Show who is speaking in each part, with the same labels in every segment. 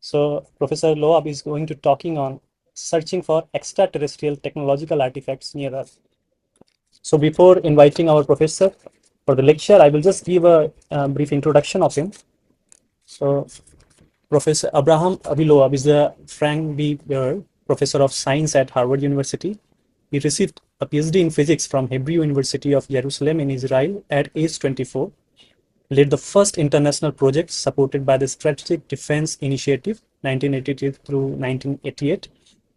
Speaker 1: So Professor Loeb is going to talking on searching for extraterrestrial technological artifacts near Earth. So before inviting our professor for the lecture, I will just give a brief introduction of him. So Professor Abraham Avi Loeb is the Frank B. Baer Professor of Science at Harvard University. He received a PhD in physics from Hebrew University of Jerusalem in Israel at age 24, led the first international project supported by the Strategic Defense Initiative 1982 through 1988,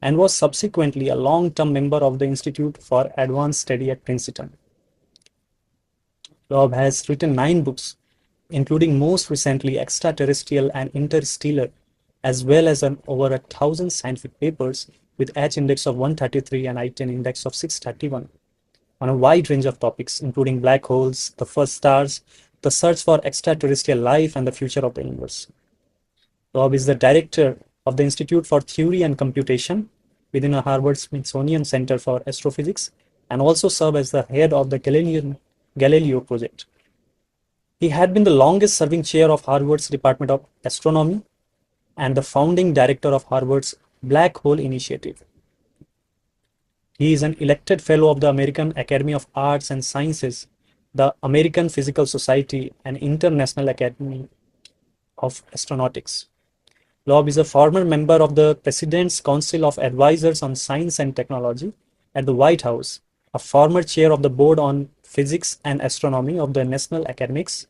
Speaker 1: and was subsequently a long-term member of the Institute for Advanced Study at Princeton. Loeb has written 9 books, including most recently Extraterrestrial and Interstellar, as well as over 1,000 scientific papers with H-index of 133 and I-10 index of 631 on a wide range of topics, including black holes, the first stars, the search for extraterrestrial life, and the future of the universe. Loeb is the director of the Institute for Theory and Computation within a Harvard Smithsonian Center for Astrophysics, and also served as the head of the Galileo project. He had been the longest serving chair of Harvard's Department of Astronomy and the founding director of Harvard's Black Hole Initiative. He is an elected fellow of the American Academy of Arts and Sciences, the American Physical Society, and International Academy of Astronautics. Loeb is a former member of the President's Council of Advisors on Science and Technology at the White House, a former chair of the Board on Physics and Astronomy of the National Academics,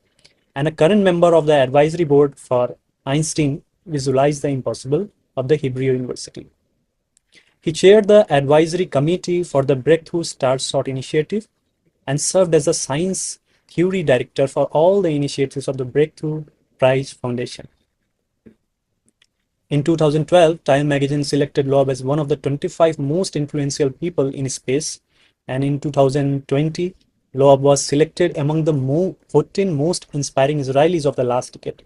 Speaker 1: and a current member of the Advisory Board for Einstein Visualize the Impossible of the Hebrew University. He chaired the advisory committee for the Breakthrough Starshot Initiative and served as a science theory director for all the initiatives of the Breakthrough Prize Foundation. In 2012, Time magazine selected Loeb as one of the 25 most influential people in space, and in 2020, Loeb was selected among the 14 most inspiring Israelis of the last decade.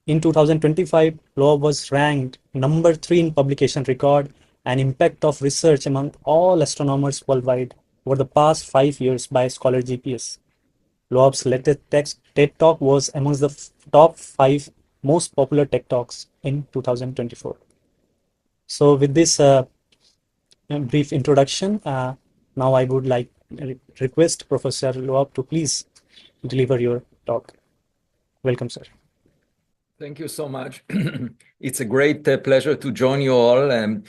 Speaker 1: In 2025, Loeb was ranked number 3 in publication record and impact of research among all astronomers worldwide over the past 5 years by Scholar GPS. Loeb's latest TED Talk was amongst the top 5 most popular TED Talks in 2024. So with this brief introduction, now I would like request Professor Loeb to please deliver your talk. Welcome, sir.
Speaker 2: Thank you so much. It's a great pleasure to join you all. I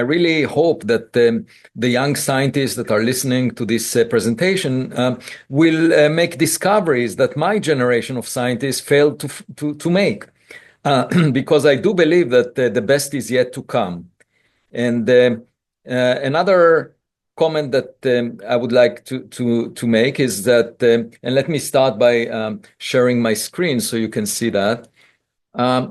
Speaker 2: really hope that the young scientists that are listening to this presentation will make discoveries that my generation of scientists failed to make. Because I do believe that the best is yet to come. And another comment that I would like to make is that, and let me start by sharing my screen so you can see that,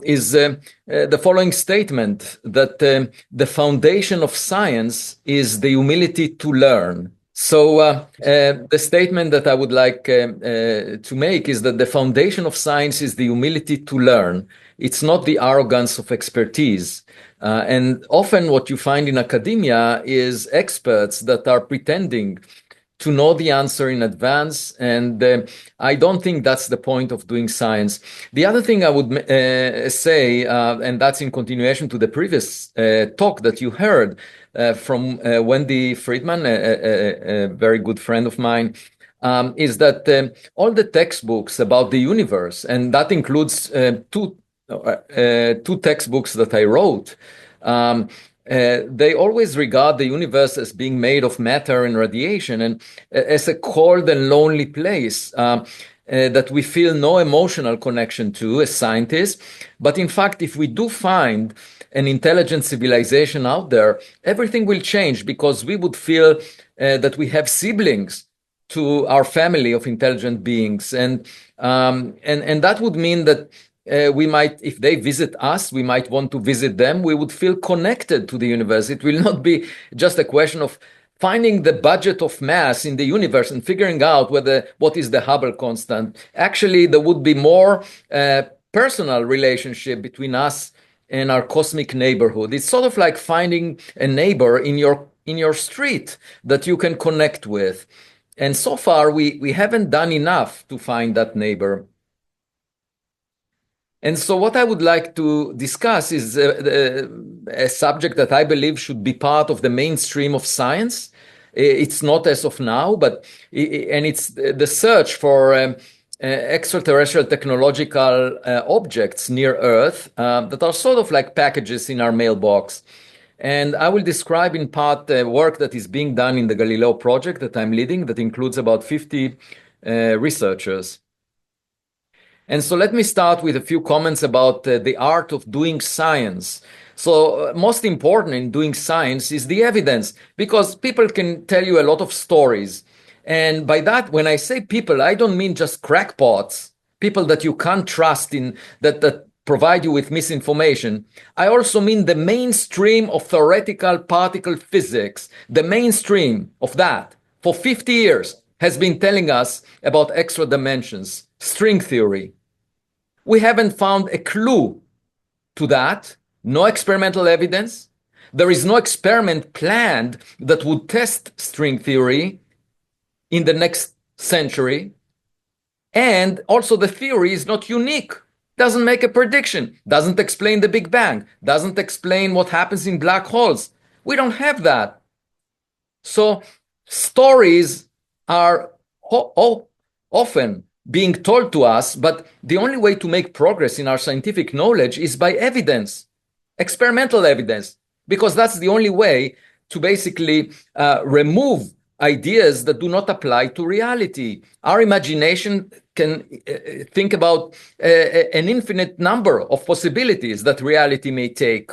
Speaker 2: is the following statement that the foundation of science is the humility to learn. So the statement that I would like to make is that the foundation of science is the humility to learn. It's not the arrogance of expertise. And often what you find in academia is experts that are pretending to know the answer in advance. And I don't think that's the point of doing science. The other thing I would say, and that's in continuation to the previous talk that you heard from Wendy Friedman, a very good friend of mine, is that all the textbooks about the universe, and that includes two textbooks that I wrote, they always regard the universe as being made of matter and radiation, and as a cold and lonely place that we feel no emotional connection to as scientists. But in fact, if we do find an intelligent civilization out there, everything will change, because we would feel that we have siblings to our family of intelligent beings, and that would mean that we might, if they visit us, we might want to visit them. We would feel connected to the universe. It will not be just a question of finding the budget of mass in the universe and figuring out what is the Hubble constant. Actually, there would be more personal relationship between us and our cosmic neighborhood. It's sort of like finding a neighbor in your street that you can connect with. And so far, we haven't done enough to find that neighbor. And so what I would like to discuss is a subject that I believe should be part of the mainstream of science. It's not as of now, and it's the search for extraterrestrial technological objects near Earth that are sort of like packages in our mailbox. And I will describe in part the work that is being done in the Galileo project that I'm leading, that includes about 50 researchers. And so let me start with a few comments about the art of doing science. So most important in doing science is the evidence, because people can tell you a lot of stories. And by that, when I say people, I don't mean just crackpots, people that you can't trust in, that provide you with misinformation. I also mean the mainstream of theoretical particle physics, the mainstream of that for 50 years has been telling us about extra dimensions, string theory. We haven't found a clue to that, no experimental evidence. There is no experiment planned that would test string theory in the next century. And also the theory is not unique, doesn't make a prediction, doesn't explain the Big Bang, doesn't explain what happens in black holes. We don't have that. So stories are often being told to us, but the only way to make progress in our scientific knowledge is by evidence, experimental evidence, because that's the only way to basically remove ideas that do not apply to reality. Our imagination can think about an infinite number of possibilities that reality may take.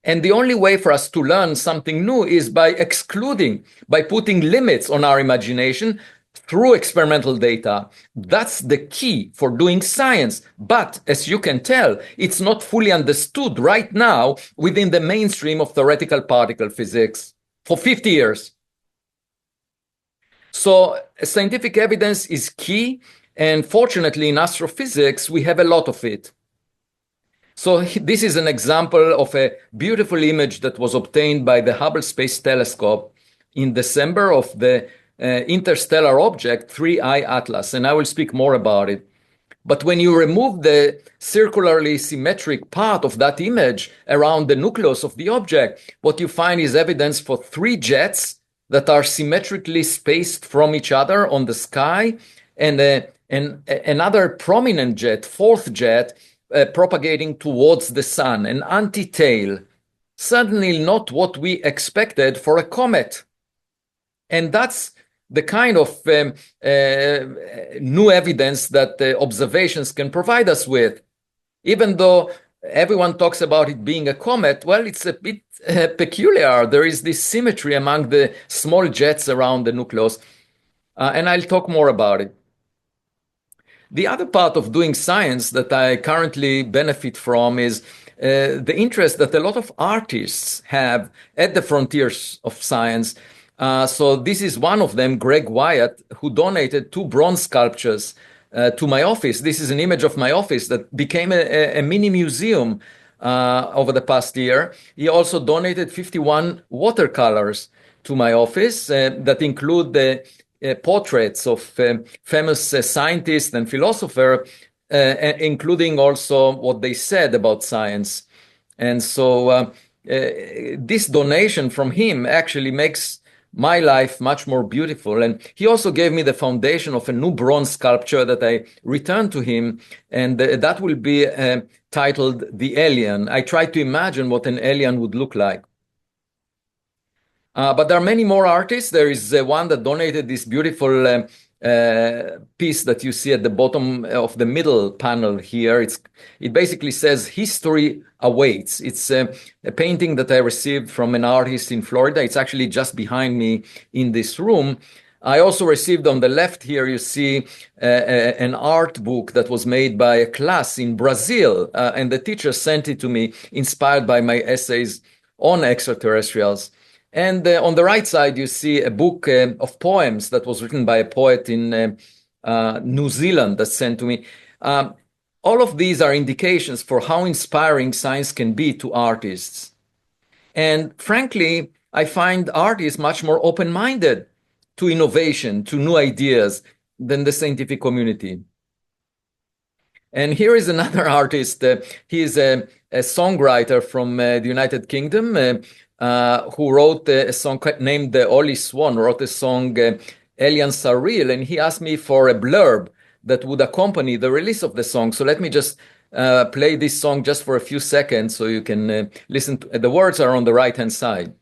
Speaker 2: And the only way for us to learn something new is by excluding, by putting limits on our imagination through experimental data. That's the key for doing science. But as you can tell, it's not fully understood right now within the mainstream of theoretical particle physics for 50 years. So scientific evidence is key. And fortunately, in astrophysics, we have a lot of it. So this is an example of a beautiful image that was obtained by the Hubble Space Telescope in December of the interstellar object 3I Atlas, and I will speak more about it. But when you remove the circularly symmetric part of that image around the nucleus of the object, what you find is evidence for three jets that are symmetrically spaced from each other on the sky, and another prominent jet, fourth jet, propagating towards the sun, an anti-tail. Certainly not what we expected for a comet. And that's the kind of new evidence that observations can provide us with. Even though everyone talks about it being a comet, well, it's a bit peculiar. There is this symmetry among the small jets around the nucleus. And I'll talk more about it. The other part of doing science that I currently benefit from is the interest that a lot of artists have at the frontiers of science. So this is one of them, Greg Wyatt, who donated 2 bronze sculptures to my office. This is an image of my office that became a mini museum over the past year. He also donated 51 watercolors to my office that include the portraits of famous scientists and philosophers, including also what they said about science. And so this donation from him actually makes my life much more beautiful. And he also gave me the foundation of a new bronze sculpture that I returned to him, and that will be titled The Alien. I tried to imagine what an alien would look like. But there are many more artists. There is one that donated this beautiful piece that you see at the bottom of the middle panel here. It basically says "History Awaits." It's a painting that I received from an artist in Florida. It's actually just behind me in this room. I also received on the left here, you see an art book that was made by a class in Brazil, and the teacher sent it to me, inspired by my essays on extraterrestrials. And on the right side, you see a book of poems that was written by a poet in New Zealand that's sent to me. All of these are indications for how inspiring science can be to artists. And frankly, I find artists much more open-minded to innovation, to new ideas than the scientific community. And here is another artist. He is a songwriter from the United Kingdom who wrote a song named Oli Swan, wrote a song Aliens Are Real, and he asked me for a blurb that would accompany the release of the song. So let me just play this song just for a few seconds so you can listen. The words are on the right-hand side.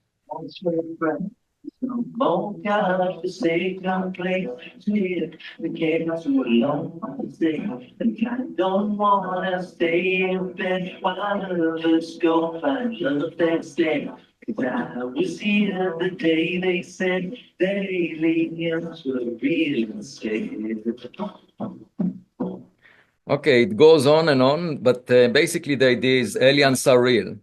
Speaker 2: Oh God, the sake I'm playing with the chaos alone and I don't wanna stay in bed while others go find love that stay. Cause I was here the day they said that aliens were real instead. Okay, it goes on and on, but basically the idea is aliens are real.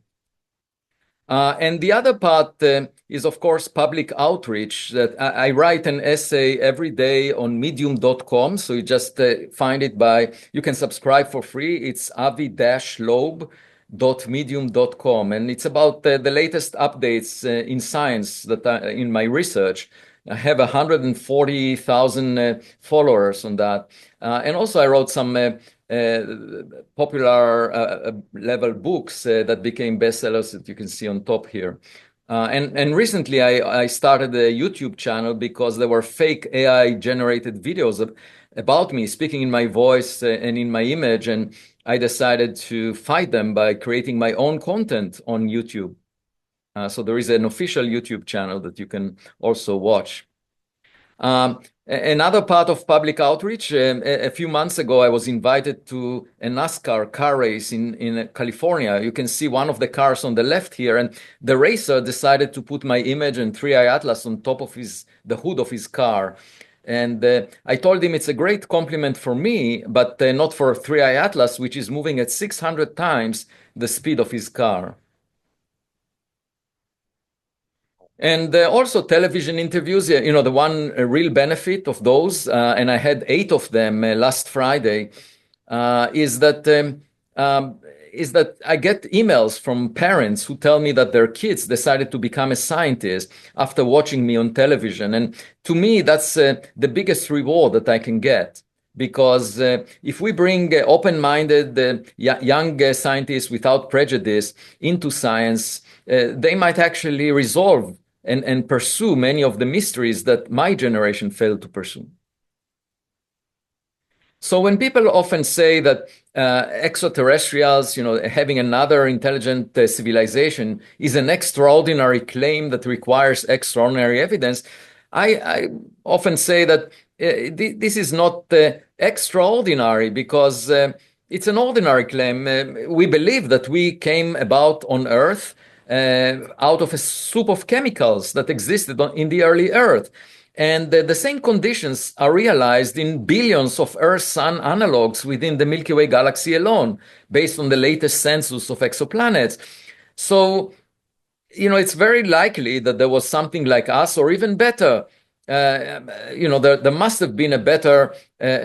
Speaker 2: And the other part is, of course, public outreach. That I write an essay every day on medium.com. So you just find it you can subscribe for free. It's avi-loeb.medium.com. And it's about the latest updates in science that in my research. I have 140,000 followers on that. And also I wrote some popular level books that became bestsellers that you can see on top here. And recently I started a YouTube channel because there were fake AI generated videos about me speaking in my voice and in my image. And I decided to fight them by creating my own content on YouTube. So there is an official YouTube channel that you can also watch. Another part of public outreach, a few months ago, I was invited to a NASCAR car race in California. You can see one of the cars on the left here, and the racer decided to put my image and 3i Atlas on top of the hood of his car. And I told him it's a great compliment for me, but not for 3i Atlas, which is moving at 600 times the speed of his car. And also television interviews, the one real benefit of those, and I had 8 of them last Friday, is that I get emails from parents who tell me that their kids decided to become a scientist after watching me on television. And to me, that's the biggest reward that I can get. Because if we bring open-minded young scientists without prejudice into science, they might actually resolve and pursue many of the mysteries that my generation failed to pursue. So when people often say that extraterrestrials, having another intelligent civilization is an extraordinary claim that requires extraordinary evidence, I often say that this is not extraordinary because it's an ordinary claim. We believe that we came about on Earth out of a soup of chemicals that existed in the early Earth. And the same conditions are realized in billions of Earth-Sun analogs within the Milky Way galaxy alone, based on the latest census of exoplanets. So, it's very likely that there was something like us, or even better. There must have been a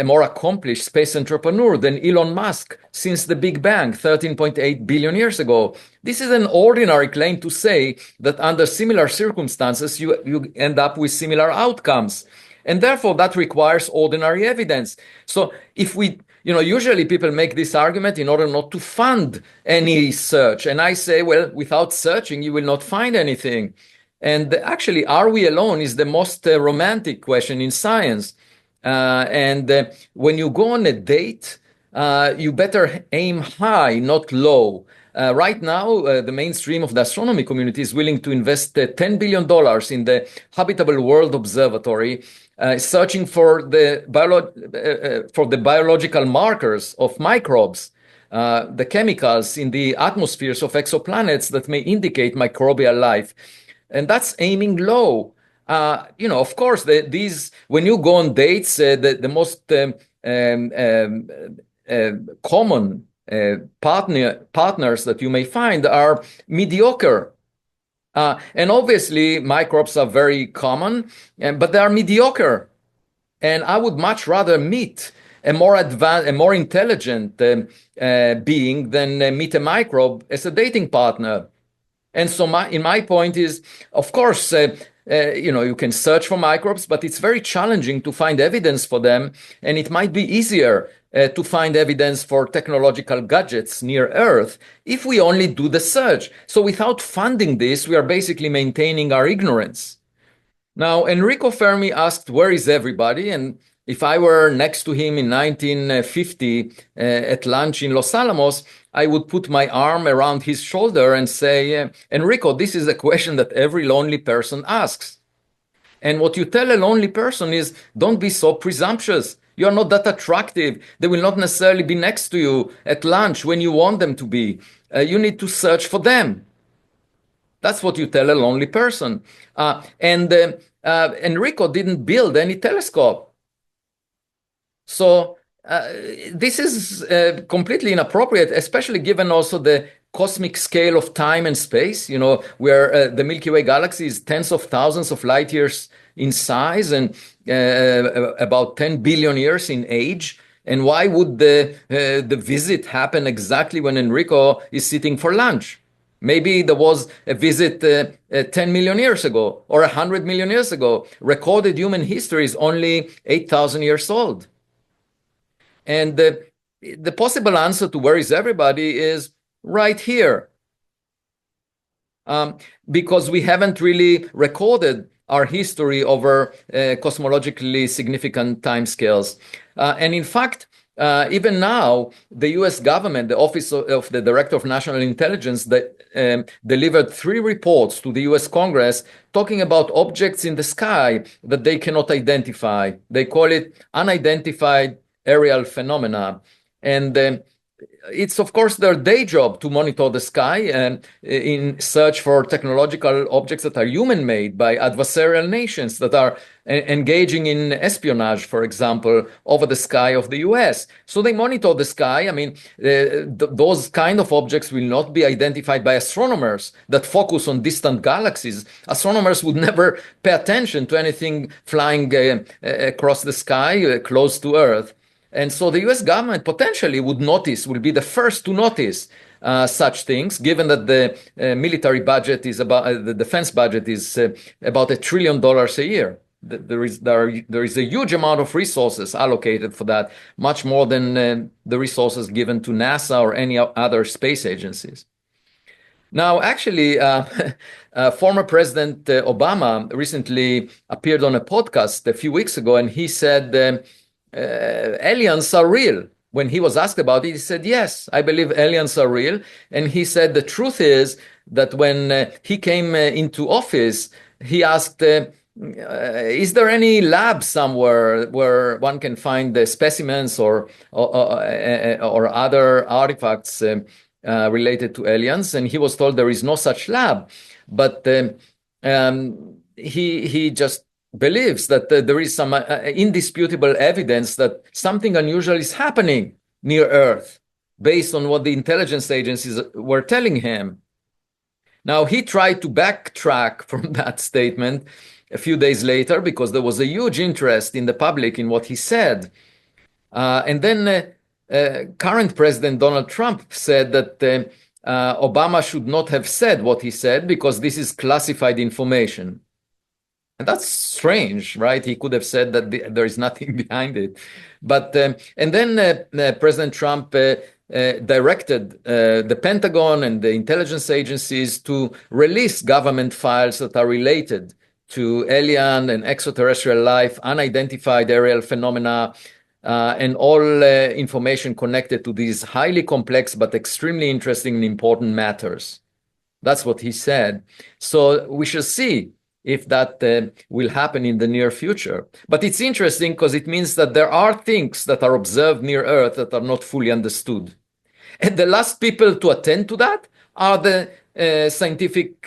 Speaker 2: more accomplished space entrepreneur than Elon Musk since the Big Bang 13.8 billion years ago. This is an ordinary claim to say that under similar circumstances, you end up with similar outcomes. And therefore, that requires ordinary evidence. So if usually people make this argument in order not to fund any search. And I say, well, without searching, you will not find anything. And actually, are we alone is the most romantic question in science. And when you go on a date, you better aim high, not low. Right now, the mainstream of the astronomy community is willing to invest $10 billion in the Habitable World Observatory, searching for the biological markers of microbes, the chemicals in the atmospheres of exoplanets that may indicate microbial life. And that's aiming low. Of course, when you go on dates, the most common partners that you may find are mediocre. And obviously, microbes are very common, but they are mediocre. And I would much rather meet a more advanced, a more intelligent being than meet a microbe as a dating partner. And so my point is, of course, you can search for microbes, but it's very challenging to find evidence for them. And it might be easier to find evidence for technological gadgets near Earth if we only do the search. So without funding this, we are basically maintaining our ignorance. Now, Enrico Fermi asked, where is everybody? And if I were next to him in 1950 at lunch in Los Alamos, I would put my arm around his shoulder and say, Enrico, this is a question that every lonely person asks. And what you tell a lonely person is, don't be so presumptuous. You are not that attractive. They will not necessarily be next to you at lunch when you want them to be. You need to search for them. That's what you tell a lonely person. And Enrico didn't build any telescope. So this is completely inappropriate, especially given also the cosmic scale of time and space, where the Milky Way galaxy is tens of thousands of light years in size and about 10 billion years in age. And why would the visit happen exactly when Enrico is sitting for lunch? Maybe there was a visit 10 million years ago or 100 million years ago. Recorded human history is only 8,000 years old. And the possible answer to where is everybody is right here. Because we haven't really recorded our history over cosmologically significant timescales. And in fact, even now, the US government, the Office of the Director of National Intelligence, delivered 3 reports to the US Congress talking about objects in the sky that they cannot identify. They call it unidentified aerial phenomena. And it's, of course, their day job to monitor the sky in search for technological objects that are human-made by adversarial nations that are engaging in espionage, for example, over the sky of the US. So they monitor the sky. I mean, those kind of objects will not be identified by astronomers that focus on distant galaxies. Astronomers would never pay attention to anything flying across the sky close to Earth. And so the US government potentially will be the first to notice such things, given that the military budget is about, the defense budget is about $1 trillion a year. There is a huge amount of resources allocated for that, much more than the resources given to NASA or any other space agencies. Now, actually, former President Obama recently appeared on a podcast a few weeks ago, and he said, aliens are real. When he was asked about it, he said, yes, I believe aliens are real. And he said the truth is that when he came into office, he asked, is there any lab somewhere where one can find the specimens or other artifacts related to aliens? And he was told there is no such lab. But he just believes that there is some indisputable evidence that something unusual is happening near Earth based on what the intelligence agencies were telling him. Now, he tried to backtrack from that statement a few days later because there was a huge interest in the public in what he said. And then current President Donald Trump said that Obama should not have said what he said because this is classified information. And that's strange, right? He could have said that there is nothing behind it. But and then President Trump directed the Pentagon and the intelligence agencies to release government files that are related to alien and extraterrestrial life, unidentified aerial phenomena, and all information connected to these highly complex but extremely interesting and important matters. That's what he said. So we shall see if that will happen in the near future. But it's interesting because it means that there are things that are observed near Earth that are not fully understood. And the last people to attend to that are the scientific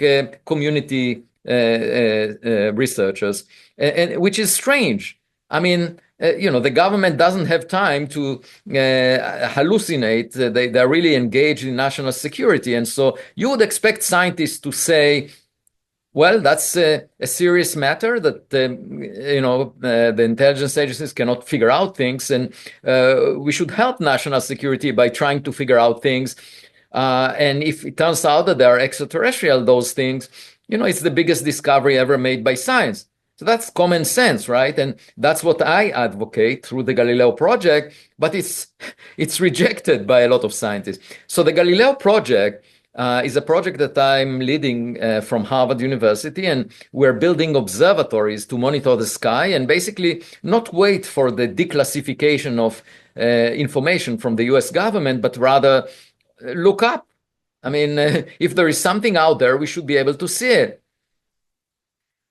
Speaker 2: community researchers, which is strange. I mean, the government doesn't have time to hallucinate. They're really engaged in national security. And so you would expect scientists to say, well, that's a serious matter that, the intelligence agencies cannot figure out things, and we should help national security by trying to figure out things. And if it turns out that they are extraterrestrial, those things, it's the biggest discovery ever made by science. So that's common sense, right? And that's what I advocate through the Galileo project, but it's rejected by a lot of scientists. So the Galileo project is a project that I'm leading from Harvard University, and we're building observatories to monitor the sky and basically not wait for the declassification of information from the US government, but rather look up. I mean, if there is something out there, we should be able to see it.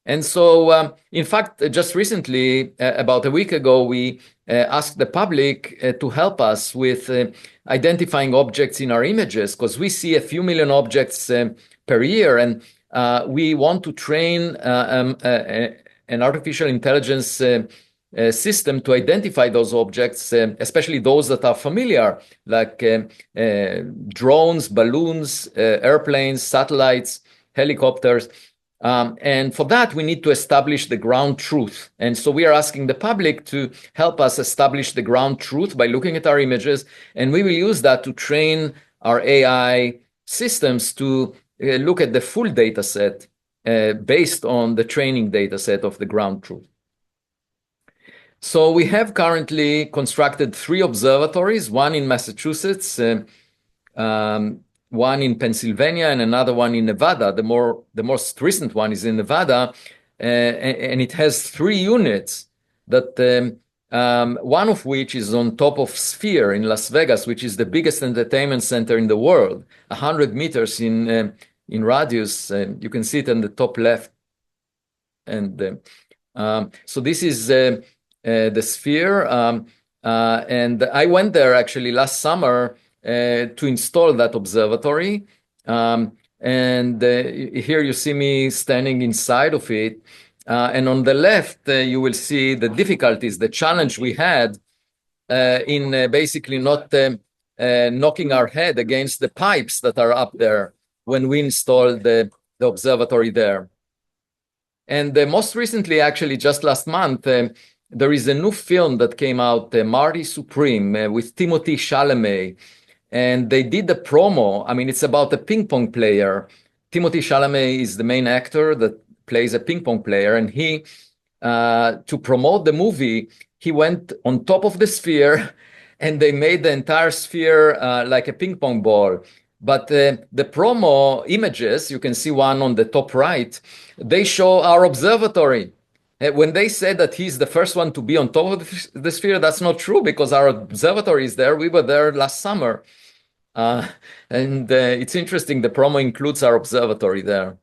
Speaker 2: And so, in fact, just recently, about a week ago, we asked the public to help us with identifying objects in our images, because we see a few million objects per year, and we want to train an artificial intelligence system to identify those objects, especially those that are familiar, like drones, balloons, airplanes, satellites, helicopters. And for that, we need to establish the ground truth. And so we are asking the public to help us establish the ground truth by looking at our images. And we will use that to train our AI systems to look at the full data set based on the training data set of the ground truth. So we have currently constructed 3 observatories, one in Massachusetts, one in Pennsylvania, and another one in Nevada. The most recent one is in Nevada, and it has 3 units that one of which is on top of Sphere in Las Vegas, which is the biggest entertainment center in the world, 100 meters in radius. You can see it on the top left. And so this is the Sphere. And I went there actually last summer to install that observatory. And here you see me standing inside of it. And on the left, you will see the difficulties, the challenge we had in basically not knocking our head against the pipes that are up there when we installed the observatory there. And most recently, actually, just last month, there is a new film that came out, Marty Supreme, with Timothée Chalamet. And they did the promo. I mean, it's about a ping pong player. Timothée Chalamet is the main actor that plays a ping pong player. And he, to promote the movie, he went on top of the Sphere and they made the entire Sphere like a ping pong ball. But the promo images, you can see one on the top right, they show our observatory. When they said that he's the first one to be on top of the Sphere, that's not true because our observatory is there. We were there last summer. And it's interesting, the promo includes our observatory there.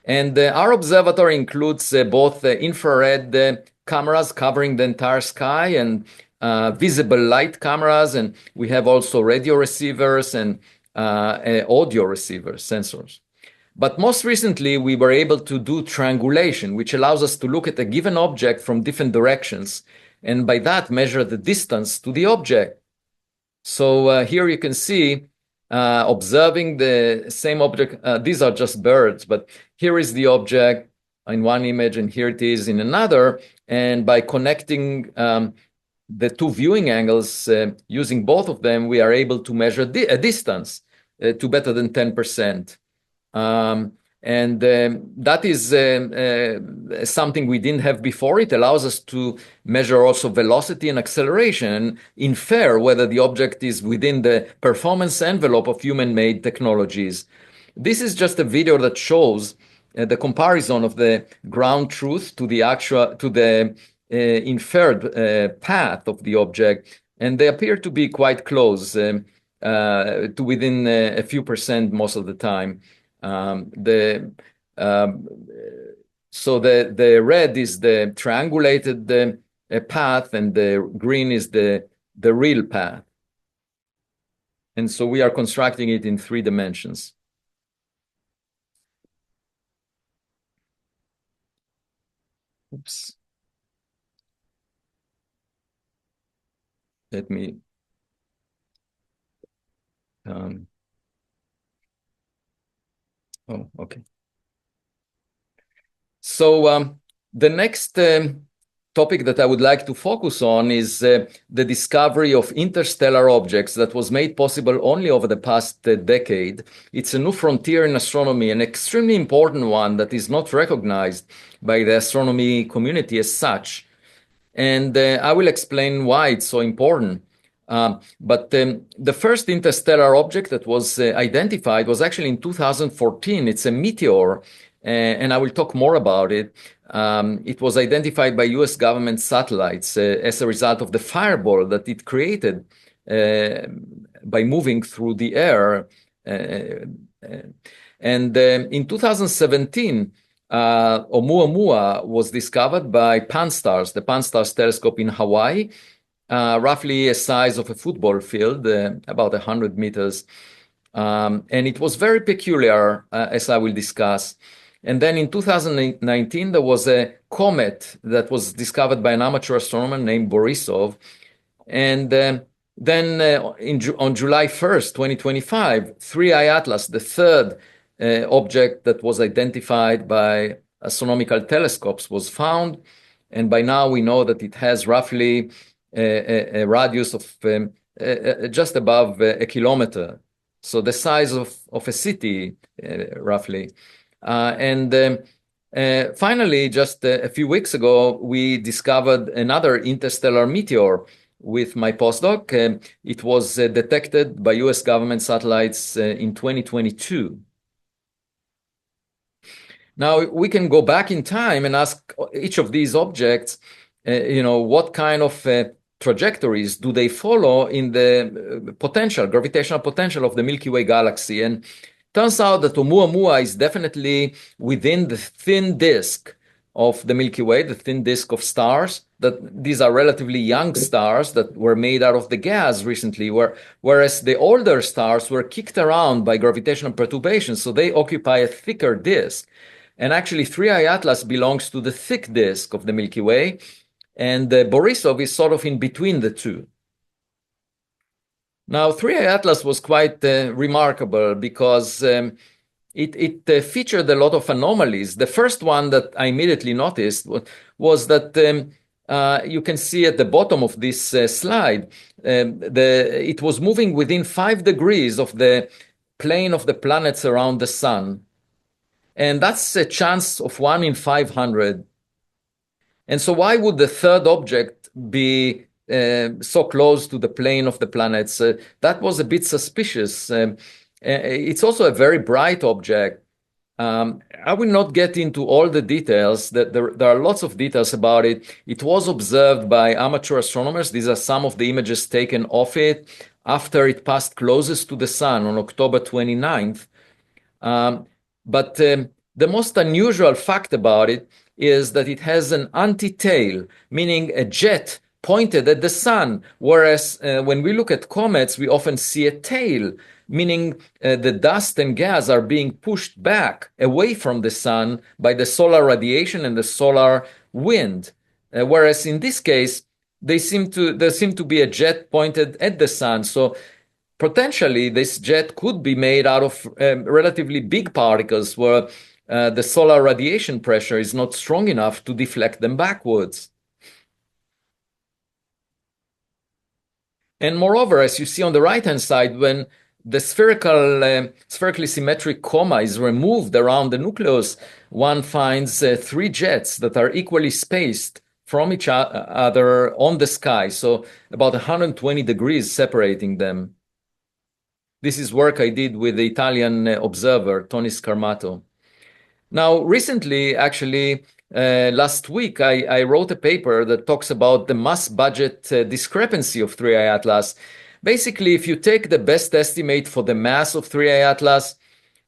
Speaker 2: And our observatory includes both infrared cameras covering the entire sky and visible light cameras. And we have also radio receivers and audio receivers, sensors. But most recently, we were able to do triangulation, which allows us to look at a given object from different directions, and by that measure the distance to the object. So here you can see observing the same object. These are just birds, but here is the object in one image, and here it is in another. And by connecting the 2 viewing angles, using both of them, we are able to measure a distance to better than 10%. And that is something we didn't have before. It allows us to measure also velocity and acceleration and infer whether the object is within the performance envelope of human-made technologies. This is just a video that shows the comparison of the ground truth to the inferred path of the object, and they appear to be quite close, to within a few percent most of the time. So the red is the triangulated path, and the green is the real path. And so we are constructing it in 3 dimensions. Oops. Let me oh, okay. So the next topic that I would like to focus on is the discovery of interstellar objects that was made possible only over the past decade. It's a new frontier in astronomy, an extremely important one that is not recognized by the astronomy community as such. And I will explain why it's so important. But the first interstellar object that was identified was actually in 2014. It's a meteor, and I will talk more about it. It was identified by US government satellites as a result of the fireball that it created by moving through the air. And in 2017, Oumuamua was discovered by Pan-STARRS, the Pan-STARRS telescope in Hawaii, roughly a size of a football field, about 100 meters. And it was very peculiar, as I will discuss. And then in 2019, there was a comet that was discovered by an amateur astronomer named Borisov. And then on July 1st, 2025, 3I Atlas, the third object that was identified by astronomical telescopes, was found. And by now we know that it has roughly a radius of just above a kilometer. So the size of a city, roughly. And finally, just a few weeks ago, we discovered another interstellar meteor with my postdoc. It was detected by US government satellites in 2022. Now, we can go back in time and ask each of these objects, what kind of trajectories do they follow in the gravitational potential of the Milky Way galaxy? And turns out that Oumuamua is definitely within the thin disk of the Milky Way, the thin disk of stars. That these are relatively young stars that were made out of the gas recently, whereas the older stars were kicked around by gravitational perturbations, so they occupy a thicker disk. And actually, 3I Atlas belongs to the thick disk of the Milky Way, and Borisov is sort of in between the two. Now, 3I Atlas was quite remarkable because it featured a lot of anomalies. The first one that I immediately noticed was that you can see at the bottom of this slide, it was moving within 5 degrees of the plane of the planets around the sun. And that's a chance of 1 in 500. And so why would the third object be so close to the plane of the planets? That was a bit suspicious. It's also a very bright object. I will not get into all the details. There are lots of details about it. It was observed by amateur astronomers. These are some of the images taken of it after it passed closest to the sun on October 29th. But the most unusual fact about it is that it has an anti-tail, meaning a jet pointed at the sun, whereas when we look at comets, we often see a tail, meaning the dust and gas are being pushed back away from the sun by the solar radiation and the solar wind. Whereas in this case, there seem to be a jet pointed at the sun. So potentially, this jet could be made out of relatively big particles where the solar radiation pressure is not strong enough to deflect them backwards. And moreover, as you see on the right-hand side, when the spherically symmetric coma is removed around the nucleus, one finds 3 jets that are equally spaced from each other on the sky, so about 120 degrees separating them. This is work I did with the Italian observer, Tony Scarmato. Now, recently, actually, last week, I wrote a paper that talks about the mass budget discrepancy of 3I Atlas. Basically, if you take the best estimate for the mass of 3I Atlas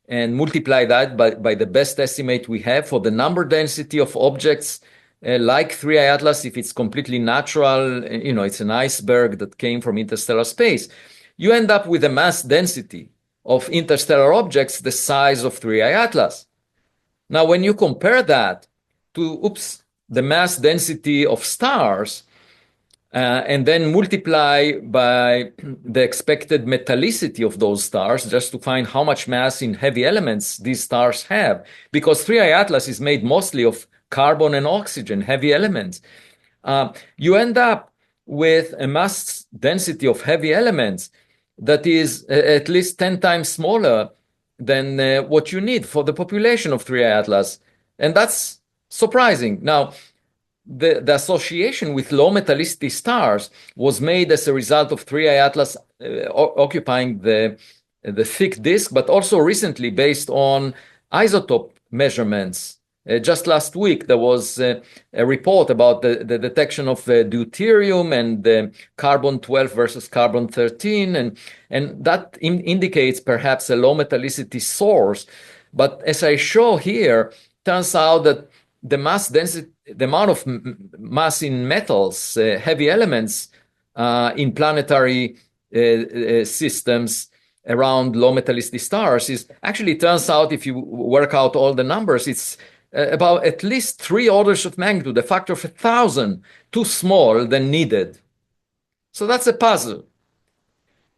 Speaker 2: and multiply that by the best estimate we have for the number density of objects like 3I Atlas, if it's completely natural, it's an iceberg that came from interstellar space, you end up with a mass density of interstellar objects the size of 3I Atlas. Now, when you compare that to, the mass density of stars, and then multiply by the expected metallicity of those stars, just to find how much mass in heavy elements these stars have, because 3I Atlas is made mostly of carbon and oxygen, heavy elements. you end up with a mass density of heavy elements that is at least 10 times smaller than what you need for the population of 3A Atlas. And that's surprising. Now, the association with low metallicity stars was made as a result of 3A Atlas occupying the thick disk, but also recently based on isotope measurements. Just last week, there was a report about the detection of deuterium and carbon-12 versus carbon-13, and that indicates perhaps a low metallicity source. But as I show here, turns out that the mass density, the amount of mass in metals, heavy elements in planetary systems around low metallicity stars is actually, turns out, if you work out all the numbers, it's about at least 3 orders of magnitude, a factor of 1,000, too small than needed. So that's a puzzle.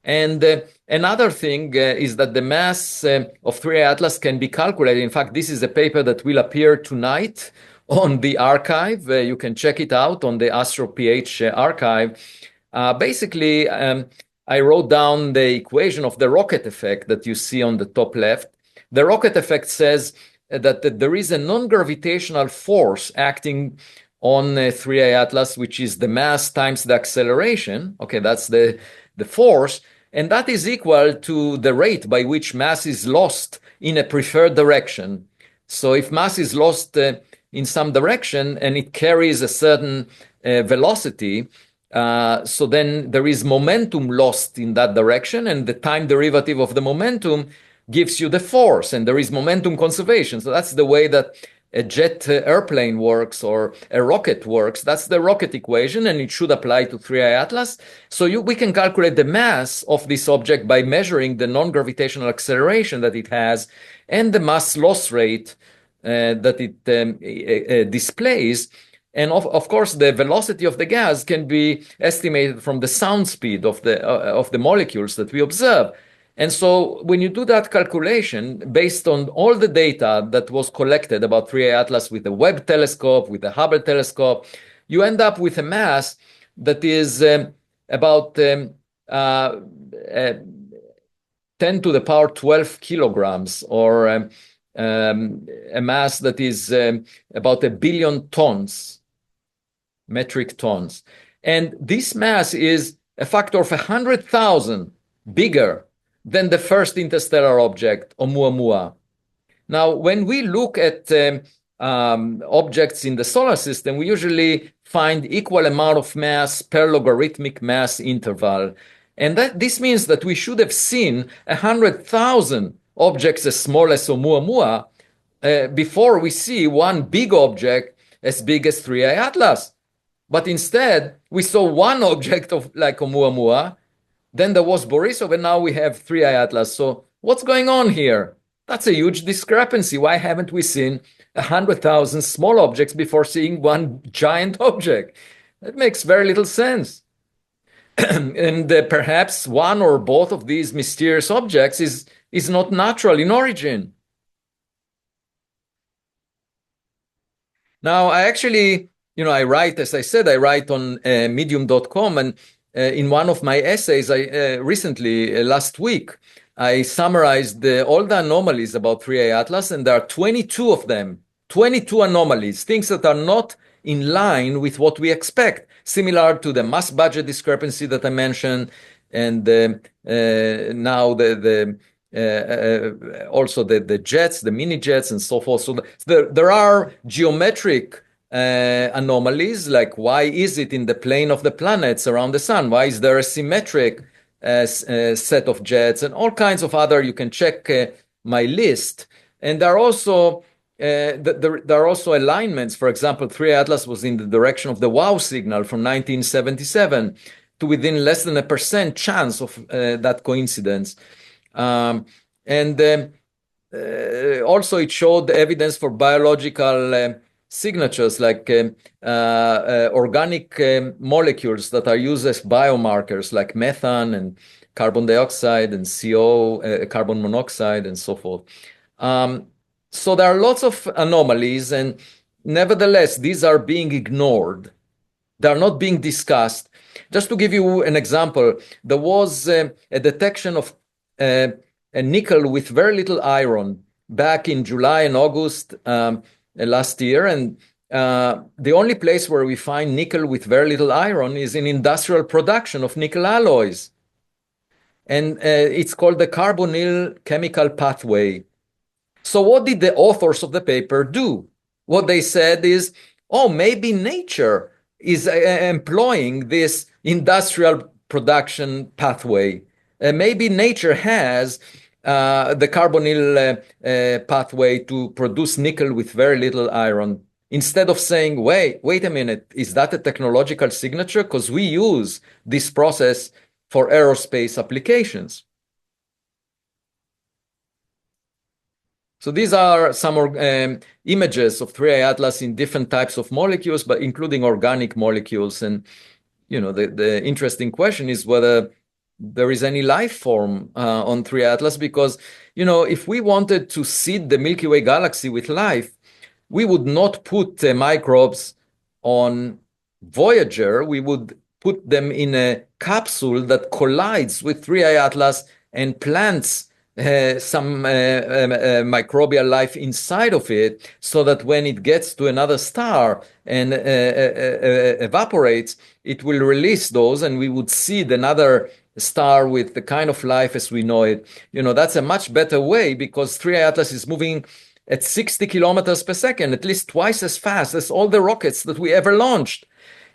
Speaker 2: And another thing is that the mass of 3A Atlas can be calculated. In fact, this is a paper that will appear tonight on the archive. You can check it out on the AstroPH archive. Basically, I wrote down the equation of the rocket effect that you see on the top left. The rocket effect says that there is a non-gravitational force acting on 3A Atlas, which is the mass times the acceleration. Okay, that's the force. And that is equal to the rate by which mass is lost in a preferred direction. So if mass is lost in some direction and it carries a certain velocity, so then there is momentum lost in that direction, and the time derivative of the momentum gives you the force, and there is momentum conservation. So that's the way that a jet airplane works or a rocket works. That's the rocket equation, and it should apply to 3I Atlas. So we can calculate the mass of this object by measuring the non-gravitational acceleration that it has and the mass loss rate that it displays. And of course, the velocity of the gas can be estimated from the sound speed of the molecules that we observe. And so when you do that calculation based on all the data that was collected about 3A Atlas with the Webb telescope, with the Hubble telescope, you end up with a mass that is about 10 to the power 12 kilograms, or a mass that is about 1 billion tons, metric tons. And this mass is a factor of 100,000 bigger than the first interstellar object, Oumuamua. Now, when we look at objects in the solar system, we usually find equal amount of mass per logarithmic mass interval. And this means that we should have seen 100,000 objects as small as Oumuamua before we see one big object as big as 3I Atlas. But instead, we saw one object of like Oumuamua, then there was Borisov, and now we have 3I Atlas. So what's going on here? That's a huge discrepancy. Why haven't we seen 100,000 small objects before seeing one giant object? That makes very little sense. And perhaps one or both of these mysterious objects is not natural in origin. Now, I actually, I write, as I said, I write on medium.com, and in one of my essays, I recently, last week, I summarized all the anomalies about 3A Atlas, and there are 22 of them, 22 anomalies, things that are not in line with what we expect, similar to the mass budget discrepancy that I mentioned, and now also the jets, the mini jets, and so forth. So there are geometric anomalies, like why is it in the plane of the planets around the sun? Why is there a symmetric set of jets, and all kinds of other? You can check my list. And there are also alignments. For example, 3 Atlas was in the direction of the WOW signal from 1977 to within less than 1% chance of that coincidence. Also it showed evidence for biological signatures, like organic molecules that are used as biomarkers, like methane and carbon dioxide and CO, carbon monoxide, and so forth. So there are lots of anomalies, and nevertheless, these are being ignored. They are not being discussed. Just to give you an example, there was a detection of a nickel with very little iron back in July and August last year. And the only place where we find nickel with very little iron is in industrial production of nickel alloys. And it's called the carbonyl chemical pathway. So what did the authors of the paper do? What they said is, oh, maybe nature is employing this industrial production pathway. Maybe nature has the carbonyl pathway to produce nickel with very little iron. Instead of saying, wait a minute, is that a technological signature? Because we use this process for aerospace applications. So these are some images of 3I Atlas in different types of molecules, but including organic molecules. And the interesting question is whether there is any life form on 3I Atlas, because if we wanted to seed the Milky Way galaxy with life, we would not put microbes on Voyager. We would put them in a capsule that collides with 3I Atlas and plants some microbial life inside of it, so that when it gets to another star and evaporates, it will release those, and we would seed another star with the kind of life as we know it. That's a much better way, because 3I Atlas is moving at 60 kilometers per second, at least twice as fast as all the rockets that we ever launched.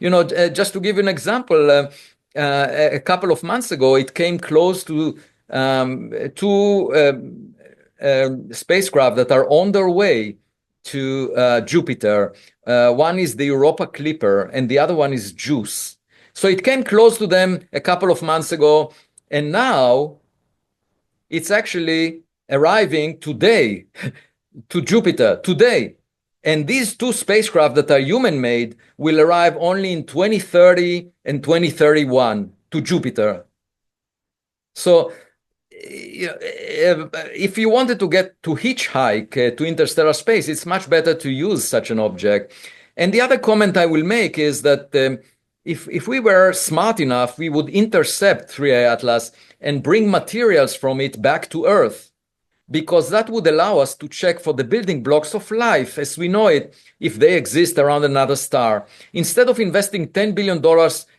Speaker 2: Just to give you an example, a couple of months ago, it came close to two spacecraft that are on their way to Jupiter. One is the Europa Clipper, and the other one is JUICE. So it came close to them a couple of months ago, and now it's actually arriving today to Jupiter, today. And these two spacecraft that are human-made will arrive only in 2030 and 2031 to Jupiter. So if you wanted to get to hitchhike to interstellar space, it's much better to use such an object. And the other comment I will make is that if we were smart enough, we would intercept 3I Atlas and bring materials from it back to Earth, because that would allow us to check for the building blocks of life as we know it, if they exist around another star. Instead of investing $10 billion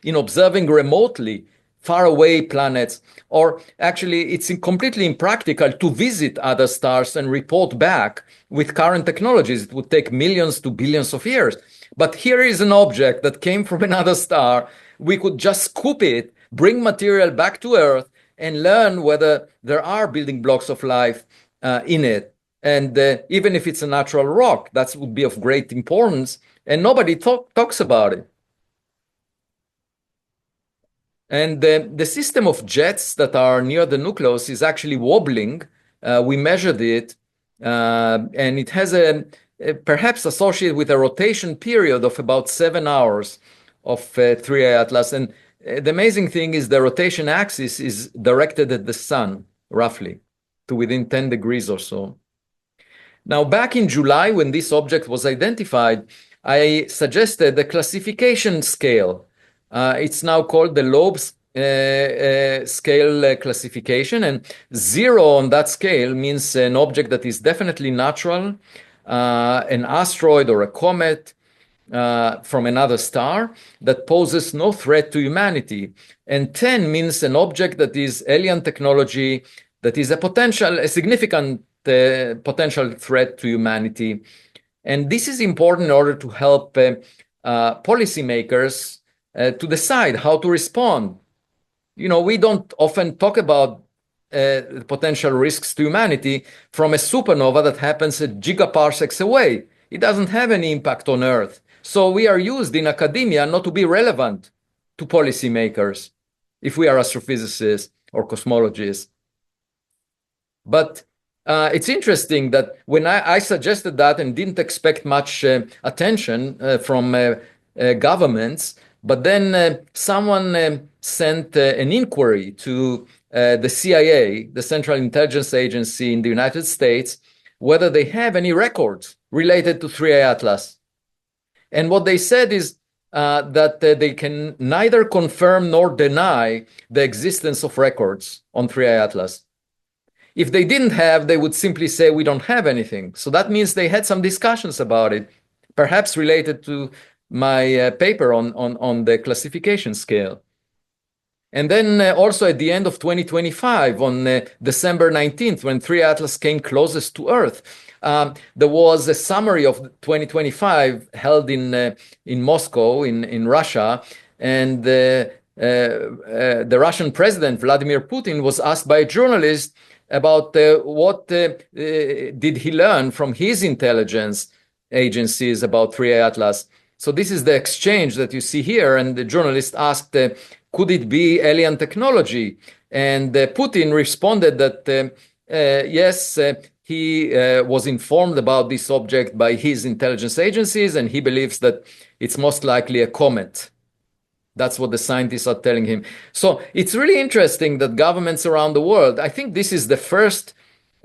Speaker 2: in observing remotely far away planets, or actually it's completely impractical to visit other stars and report back with current technologies. It would take millions to billions of years. But here is an object that came from another star. We could just scoop it, bring material back to Earth, and learn whether there are building blocks of life in it. And even if it's a natural rock, that would be of great importance, and nobody talks about it. And the system of jets that are near the nucleus is actually wobbling. We measured it, and it has perhaps associated with a rotation period of about 7 hours of 3I Atlas. And the amazing thing is the rotation axis is directed at the sun, roughly, to within 10 degrees or so. Now, back in July, when this object was identified, I suggested a classification scale. It's now called the Loeb scale classification, and 0 on that scale means an object that is definitely natural, an asteroid or a comet from another star that poses no threat to humanity. And 10 means an object that is alien technology, that is a significant potential threat to humanity. And this is important in order to help policymakers to decide how to respond. We don't often talk about potential risks to humanity from a supernova that happens at gigaparsecs away. It doesn't have any impact on Earth. So we are used in academia not to be relevant to policymakers if we are astrophysicists or cosmologists. But it's interesting that when I suggested that and didn't expect much attention from governments, but then someone sent an inquiry to the CIA, the Central Intelligence Agency in the United States, whether they have any records related to 3I Atlas. And what they said is, that they can neither confirm nor deny the existence of records on 3i Atlas. If they didn't have, they would simply say, we don't have anything. So that means they had some discussions about it, perhaps related to my paper on the classification scale. And then also at the end of 2025, on December 19th, when 3 Atlas came closest to Earth, there was a summary of 2025 held in Moscow, in Russia, and the Russian president, Vladimir Putin, was asked by a journalist about what did he learn from his intelligence agencies about 3 Atlas. So this is the exchange that you see here, and the journalist asked, could it be alien technology? And Putin responded that yes, he was informed about this object by his intelligence agencies, and he believes that it's most likely a comet. That's what the scientists are telling him. So it's really interesting that governments around the world, I think this is the first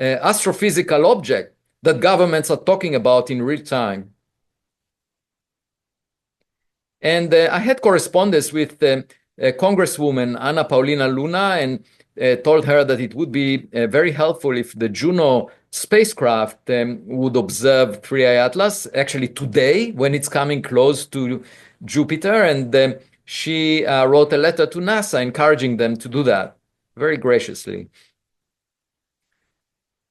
Speaker 2: astrophysical object that governments are talking about in real time. And I had correspondence with Congresswoman Anna Paulina Luna, and told her that it would be very helpful if the Juno spacecraft would observe 3i Atlas, actually today, when it's coming close to Jupiter. And she wrote a letter to NASA encouraging them to do that very graciously.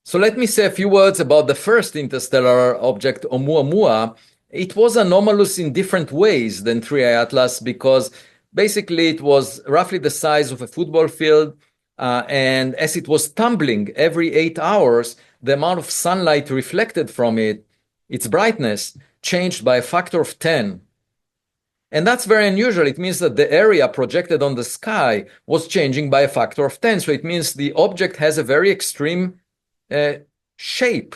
Speaker 2: So let me say a few words about the first interstellar object, Oumuamua. It was anomalous in different ways than 3i Atlas because basically it was roughly the size of a football field, and as it was tumbling every 8 hours, the amount of sunlight reflected from it, its brightness, changed by a factor of 10. And that's very unusual. It means that the area projected on the sky was changing by a factor of 10. So it means the object has a very extreme shape,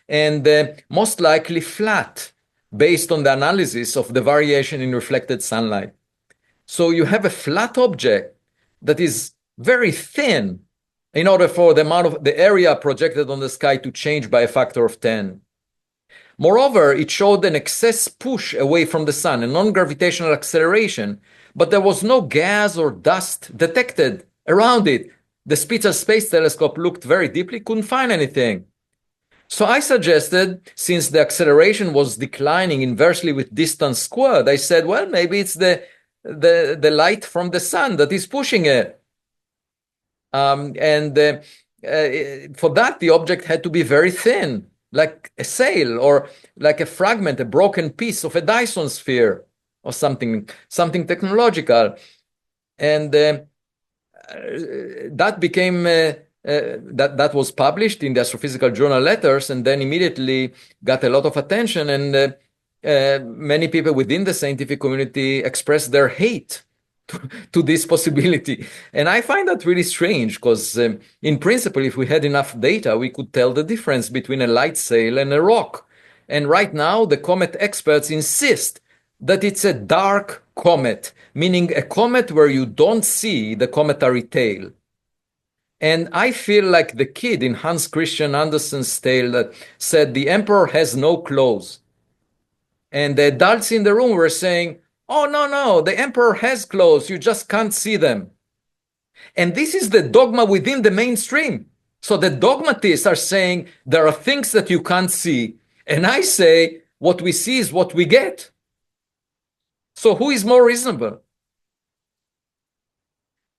Speaker 2: and most likely flat, based on the analysis of the variation in reflected sunlight. So you have a flat object that is very thin in order for the amount of the area projected on the sky to change by a factor of 10. Moreover, it showed an excess push away from the sun, a non-gravitational acceleration, but there was no gas or dust detected around it. The Spitzer Space Telescope looked very deeply, couldn't find anything. So I suggested, since the acceleration was declining inversely with distance squared, I said, well, maybe it's the light from the sun that is pushing it. For that, the object had to be very thin, like a sail or like a fragment, a broken piece of a Dyson sphere or something technological. And that became that was published in the Astrophysical Journal Letters, and then immediately got a lot of attention, and many people within the scientific community expressed their hate to this possibility. And I find that really strange, because in principle, if we had enough data, we could tell the difference between a light sail and a rock. And right now, the comet experts insist that it's a dark comet, meaning a comet where you don't see the cometary tail. And I feel like the kid in Hans Christian Andersen's tale that said the emperor has no clothes. And the adults in the room were saying, oh, no, the emperor has clothes, you just can't see them. And this is the dogma within the mainstream. So the dogmatists are saying there are things that you can't see. And I say, what we see is what we get. So who is more reasonable?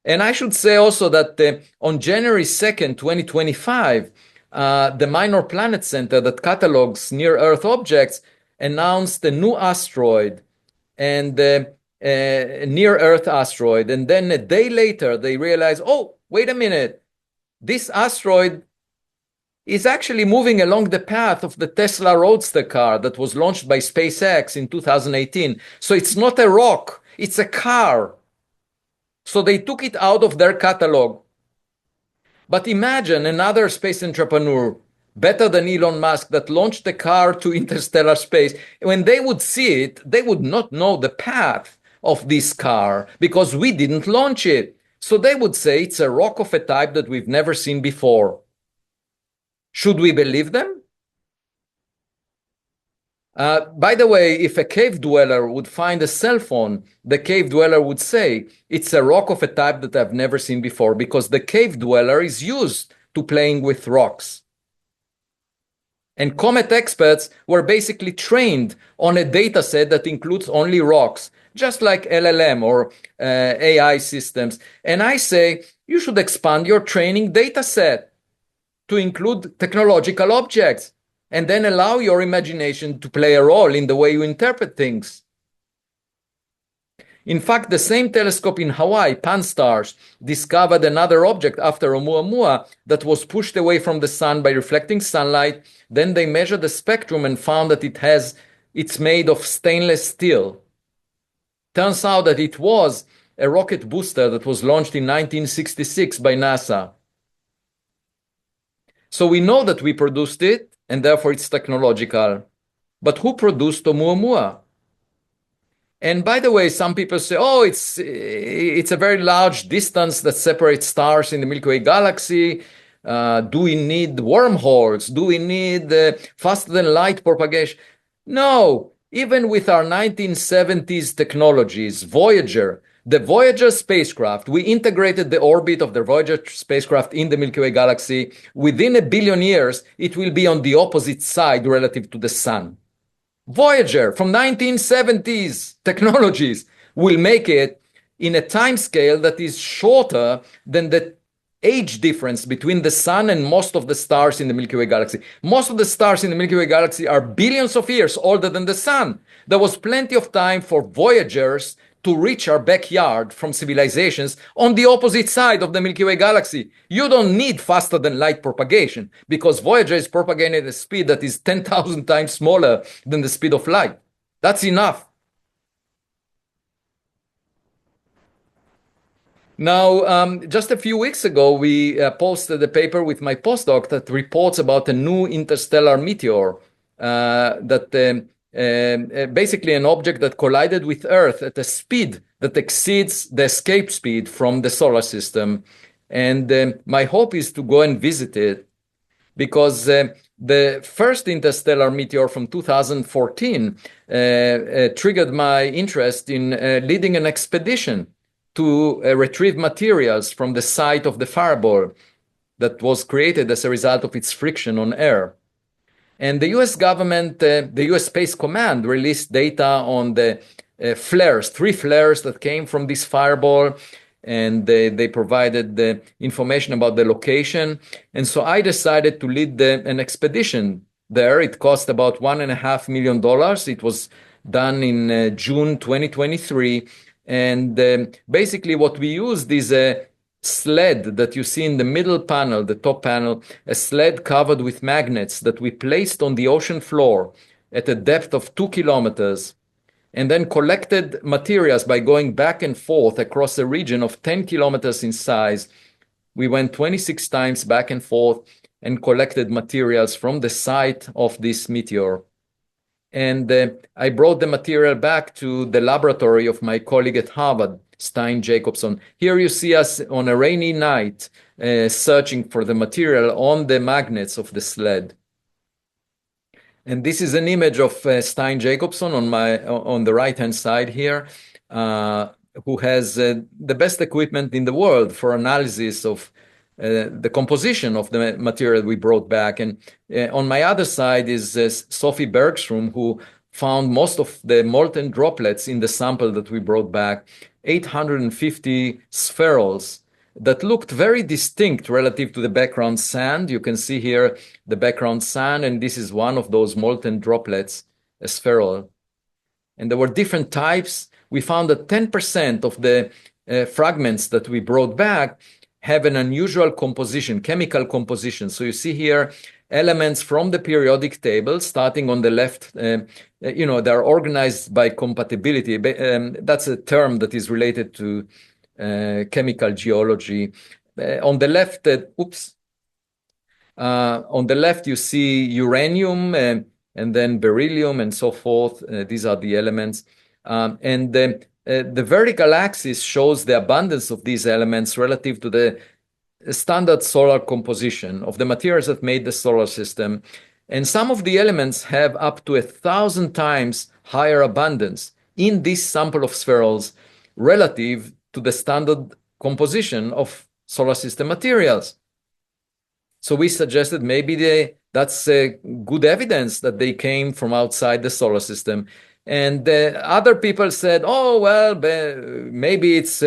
Speaker 2: And I should say also that on January 2nd, 2025, the Minor Planet Center that catalogs near-Earth objects announced a new asteroid, and a near-Earth asteroid. And then a day later, they realized, oh, wait a minute, this asteroid is actually moving along the path of the Tesla Roadster car that was launched by SpaceX in 2018. So it's not a rock, it's a car. So they took it out of their catalog. But imagine another space entrepreneur, better than Elon Musk, that launched a car to interstellar space. When they would see it, they would not know the path of this car because we didn't launch it. So they would say it's a rock of a type that we've never seen before. Should we believe them? By the way, if a cave dweller would find a cell phone, the cave dweller would say, it's a rock of a type that I've never seen before, because the cave dweller is used to playing with rocks. And Comet experts were basically trained on a data set that includes only rocks, just like LLM or AI systems. And I say, you should expand your training data set to include technological objects, and then allow your imagination to play a role in the way you interpret things. In fact, the same telescope in Hawaii, Pan-STARRS, discovered another object after Oumuamua that was pushed away from the sun by reflecting sunlight. Then they measured the spectrum and found that it's made of stainless steel. Turns out that it was a rocket booster that was launched in 1966 by NASA. So we know that we produced it, and therefore it's technological. But who produced Oumuamua? And by the way, some people say, oh, it's a very large distance that separates stars in the Milky Way galaxy. Do we need wormholes? Do we need faster than light propagation? No, even with our 1970s technologies, the Voyager spacecraft, we integrated the orbit of the Voyager spacecraft in the Milky Way galaxy. Within 1 billion years, it will be on the opposite side relative to the sun. Voyager from 1970s technologies will make it in a time scale that is shorter than the age difference between the sun and most of the stars in the Milky Way galaxy. Most of the stars in the Milky Way galaxy are billions of years older than the sun. There was plenty of time for Voyagers to reach our backyard from civilizations on the opposite side of the Milky Way galaxy. You don't need faster than light propagation, because Voyager is propagating at a speed that is 10,000 times smaller than the speed of light. That's enough. Now, just a few weeks ago, we posted a paper with my postdoc that reports about a new interstellar meteor that basically an object that collided with Earth at a speed that exceeds the escape speed from the solar system. And my hope is to go and visit it, because the first interstellar meteor from 2014 triggered my interest in leading an expedition to retrieve materials from the site of the fireball that was created as a result of its friction on air. And the US government, the US Space Command, released data on the flares, 3 flares that came from this fireball, and they provided the information about the location. And so I decided to lead an expedition there. It cost about $1.5 million. It was done in June 2023. And basically what we used is a sled that you see in the middle panel, the top panel, a sled covered with magnets that we placed on the ocean floor at a depth of 2 kilometers, and then collected materials by going back and forth across a region of 10 kilometers in size. We went 26 times back and forth and collected materials from the site of this meteor. And I brought the material back to the laboratory of my colleague at Harvard, Stein Jacobson. Here you see us on a rainy night searching for the material on the magnets of the sled. And this is an image of Stein Jacobson on the right-hand side here, who has the best equipment in the world for analysis of the composition of the material we brought back. And on my other side is Sophie Bergstrom, who found most of the molten droplets in the sample that we brought back, 850 spherules that looked very distinct relative to the background sand. You can see here the background sand, and this is one of those molten droplets, a spherule. And there were different types. We found that 10% of the fragments that we brought back have an unusual composition, chemical composition. So you see here elements from the periodic table, starting on the left. They're organized by compatibility. That's a term that is related to chemical geology. On the left, you see uranium and then beryllium and so forth. These are the elements. The vertical axis shows the abundance of these elements relative to the standard solar composition of the materials that made the solar system. And some of the elements have up to 1,000 times higher abundance in this sample of spherules relative to the standard composition of solar system materials. So we suggested maybe that's good evidence that they came from outside the solar system. And other people said, oh, well, maybe it's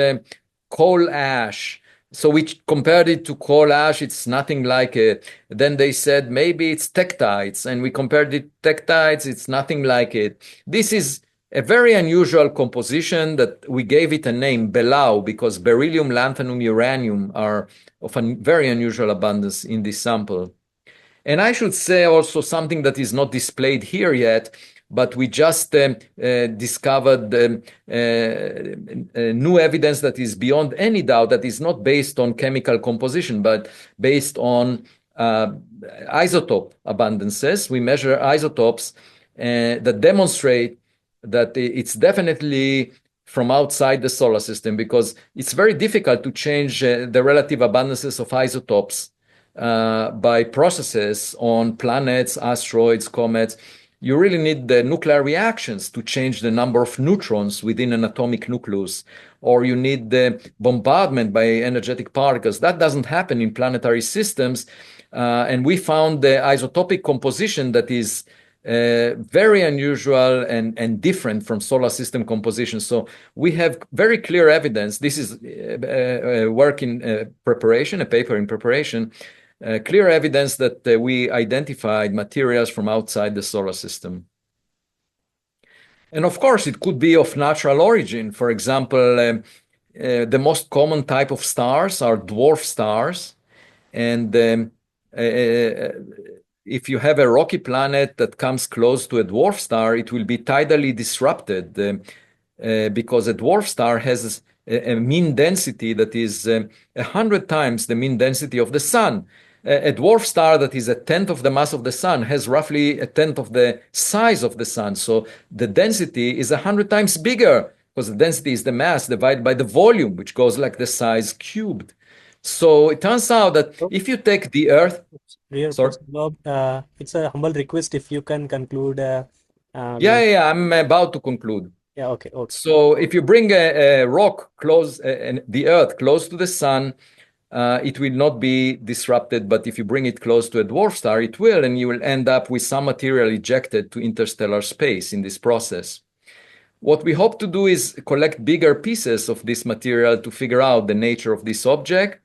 Speaker 2: coal ash. So we compared it to coal ash. It's nothing like it. Then they said maybe it's tektites. And we compared it to tektites. It's nothing like it. This is a very unusual composition that we gave it a name, Belau, because beryllium, lanthanum, uranium are of a very unusual abundance in this sample. And I should say also something that is not displayed here yet, but we just discovered new evidence that is beyond any doubt, that is not based on chemical composition, but based on isotope abundances. We measure isotopes that demonstrate that it's definitely from outside the solar system, because it's very difficult to change the relative abundances of isotopes by processes on planets, asteroids, comets. You really need the nuclear reactions to change the number of neutrons within an atomic nucleus, or you need the bombardment by energetic particles. That doesn't happen in planetary systems. And we found the isotopic composition that is very unusual and different from solar system composition. So we have very clear evidence. This is work in preparation, a paper in preparation, clear evidence that we identified materials from outside the solar system. And of course, it could be of natural origin. For example, the most common type of stars are dwarf stars. And if you have a rocky planet that comes close to a dwarf star, it will be tidally disrupted because a dwarf star has a mean density that is 100 times the mean density of the sun. A dwarf star that is a tenth of the mass of the sun has roughly a tenth of the size of the sun. So the density is 100 times bigger, because the density is the mass divided by the volume, which goes like the size cubed. So it turns out that if you take the Earth,
Speaker 1: Dear
Speaker 2: sorry.
Speaker 1: Professor Loeb, it's a humble request if you can conclude.
Speaker 2: Yeah, I'm about to conclude.
Speaker 1: Yeah, okay.
Speaker 2: So if you bring a rock close, the Earth close to the sun, it will not be disrupted. But if you bring it close to a dwarf star, it will, and you will end up with some material ejected to interstellar space in this process. What we hope to do is collect bigger pieces of this material to figure out the nature of this object.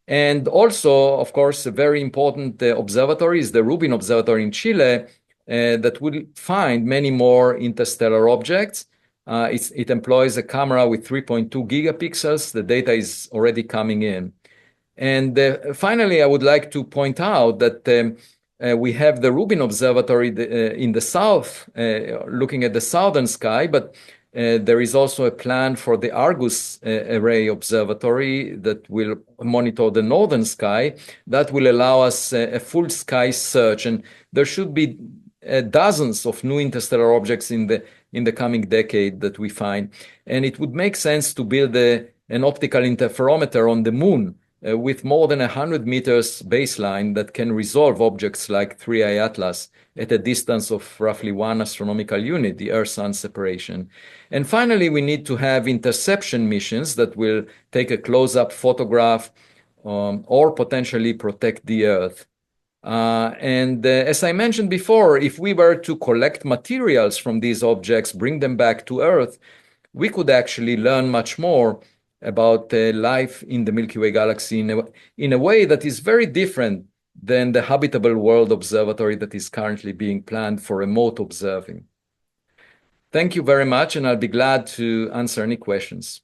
Speaker 2: And also, of course, a very important observatory is the Rubin Observatory in Chile that will find many more interstellar objects. It employs a camera with 3.2 gigapixels. The data is already coming in. And finally, I would like to point out that we have the Rubin Observatory in the south, looking at the southern sky, but there is also a plan for the Argus Array Observatory that will monitor the northern sky. That will allow us a full sky search, and there should be dozens of new interstellar objects in the coming decade that we find. And it would make sense to build an optical interferometer on the moon with more than 100 meters baseline that can resolve objects like 3I Atlas at a distance of roughly 1 astronomical unit, the Earth-Sun separation. And finally, we need to have interception missions that will take a close-up photograph or potentially protect the Earth. As I mentioned before, if we were to collect materials from these objects, bring them back to Earth, we could actually learn much more about life in the Milky Way galaxy in a way that is very different than the Habitable World Observatory that is currently being planned for remote observing. Thank you very much, and I'll be glad to answer any questions.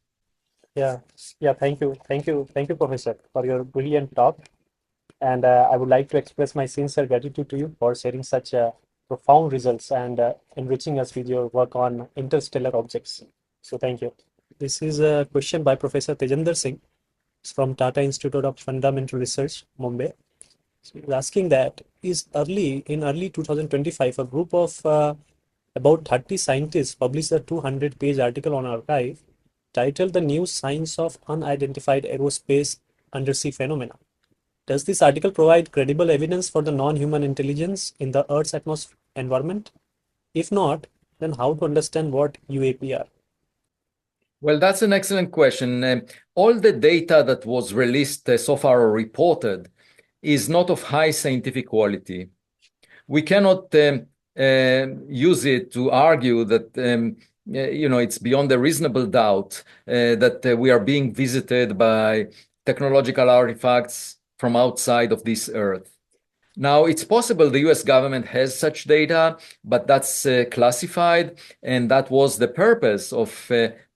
Speaker 1: Yeah, thank you, Professor, for your brilliant talk. And I would like to express my sincere gratitude to you for sharing such profound results and enriching us with your work on interstellar objects. So thank you. This is a question by Professor Tejinder Singh from Tata Institute of Fundamental Research, Mumbai. So he's asking that in early 2025, a group of about 30 scientists published a 200-page article on Archive titled "The New Science of Unidentified Aerospace Undersea Phenomena." Does this article provide credible evidence for the non-human intelligence in the Earth's atmosphere environment? If not, then how to understand what UAP are?
Speaker 2: Well, that's an excellent question. All the data that was released so far or reported is not of high scientific quality. We cannot use it to argue that it's beyond a reasonable doubt that we are being visited by technological artifacts from outside of this earth. Now, it's possible the US government has such data, but that's classified, and that was the purpose of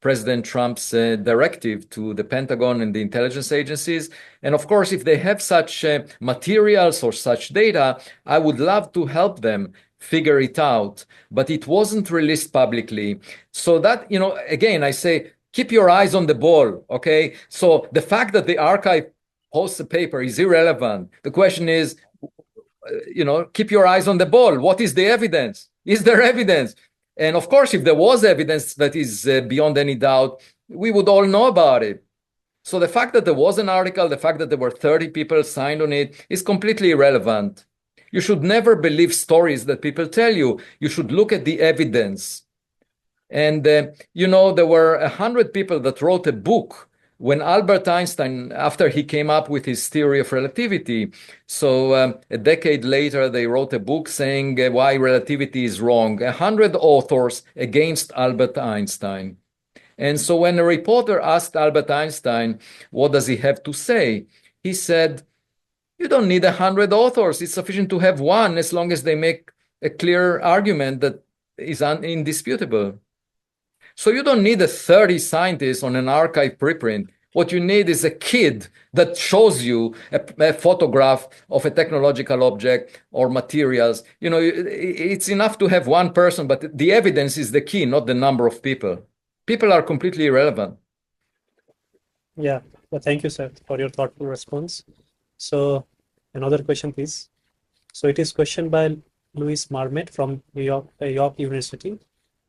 Speaker 2: President Trump's directive to the Pentagon and the intelligence agencies. And of course, if they have such materials or such data, I would love to help them figure it out, but it wasn't released publicly. So that, again, I say, keep your eyes on the ball, okay? So the fact that the archive posts a paper is irrelevant. The question is, keep your eyes on the ball. What is the evidence? Is there evidence? And of course, if there was evidence that is beyond any doubt, we would all know about it. So the fact that there was an article, the fact that there were 30 people signed on it is completely irrelevant. You should never believe stories that people tell you. You should look at the evidence. And, there were 100 people that wrote a book when Albert Einstein, after he came up with his theory of relativity. So a decade later, they wrote a book saying why relativity is wrong. 100 authors against Albert Einstein. And so when a reporter asked Albert Einstein, what does he have to say? He said, you don't need 100 authors. It's sufficient to have one as long as they make a clear argument that is indisputable. So you don't need 30 scientists on an archive preprint. What you need is a kid that shows you a photograph of a technological object or materials. It's enough to have one person, but the evidence is the key, not the number of people. People are completely irrelevant.
Speaker 1: Yeah, well, thank you, sir, for your thoughtful response. So another question, please. So it is questioned by Louis Marmot from York University.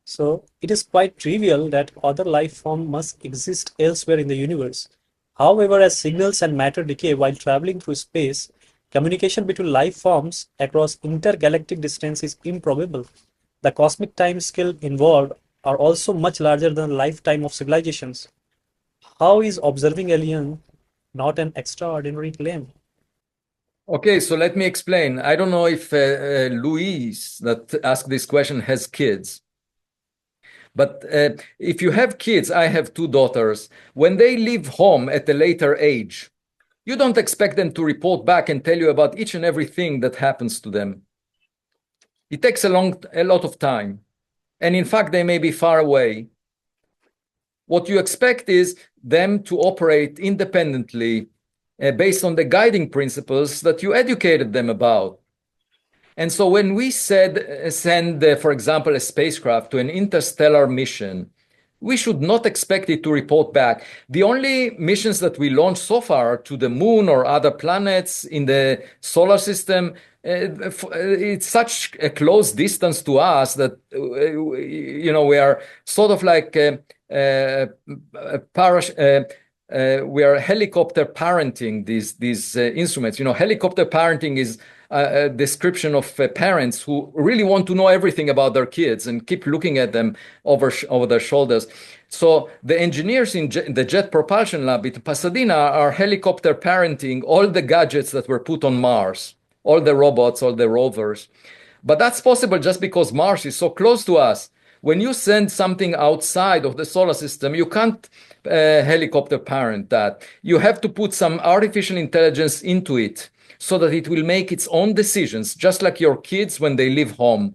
Speaker 1: So it is quite trivial that other life form must exist elsewhere in the universe. However, as signals and matter decay while traveling through space, communication between life forms across intergalactic distance is improbable. The cosmic time scale involved are also much larger than the lifetime of civilizations. How is observing alien not an extraordinary claim?
Speaker 2: Okay, so let me explain. I don't know if Louise that asked this question has kids. But if you have kids, I have two daughters, when they leave home at a later age, you don't expect them to report back and tell you about each and everything that happens to them. It takes a lot of time. And in fact, they may be far away. What you expect is them to operate independently based on the guiding principles that you educated them about. And so when we send, for example, a spacecraft to an interstellar mission, we should not expect it to report back. The only missions that we launched so far to the moon or other planets in the solar system, it's such a close distance to us that, we are sort of like we are helicopter parenting these instruments. Helicopter parenting is a description of parents who really want to know everything about their kids and keep looking at them over their shoulders. So the engineers in the Jet Propulsion Lab in Pasadena are helicopter parenting all the gadgets that were put on Mars, all the robots, all the rovers. But that's possible just because Mars is so close to us. When you send something outside of the solar system, you can't helicopter parent that. You have to put some artificial intelligence into it so that it will make its own decisions, just like your kids when they leave home.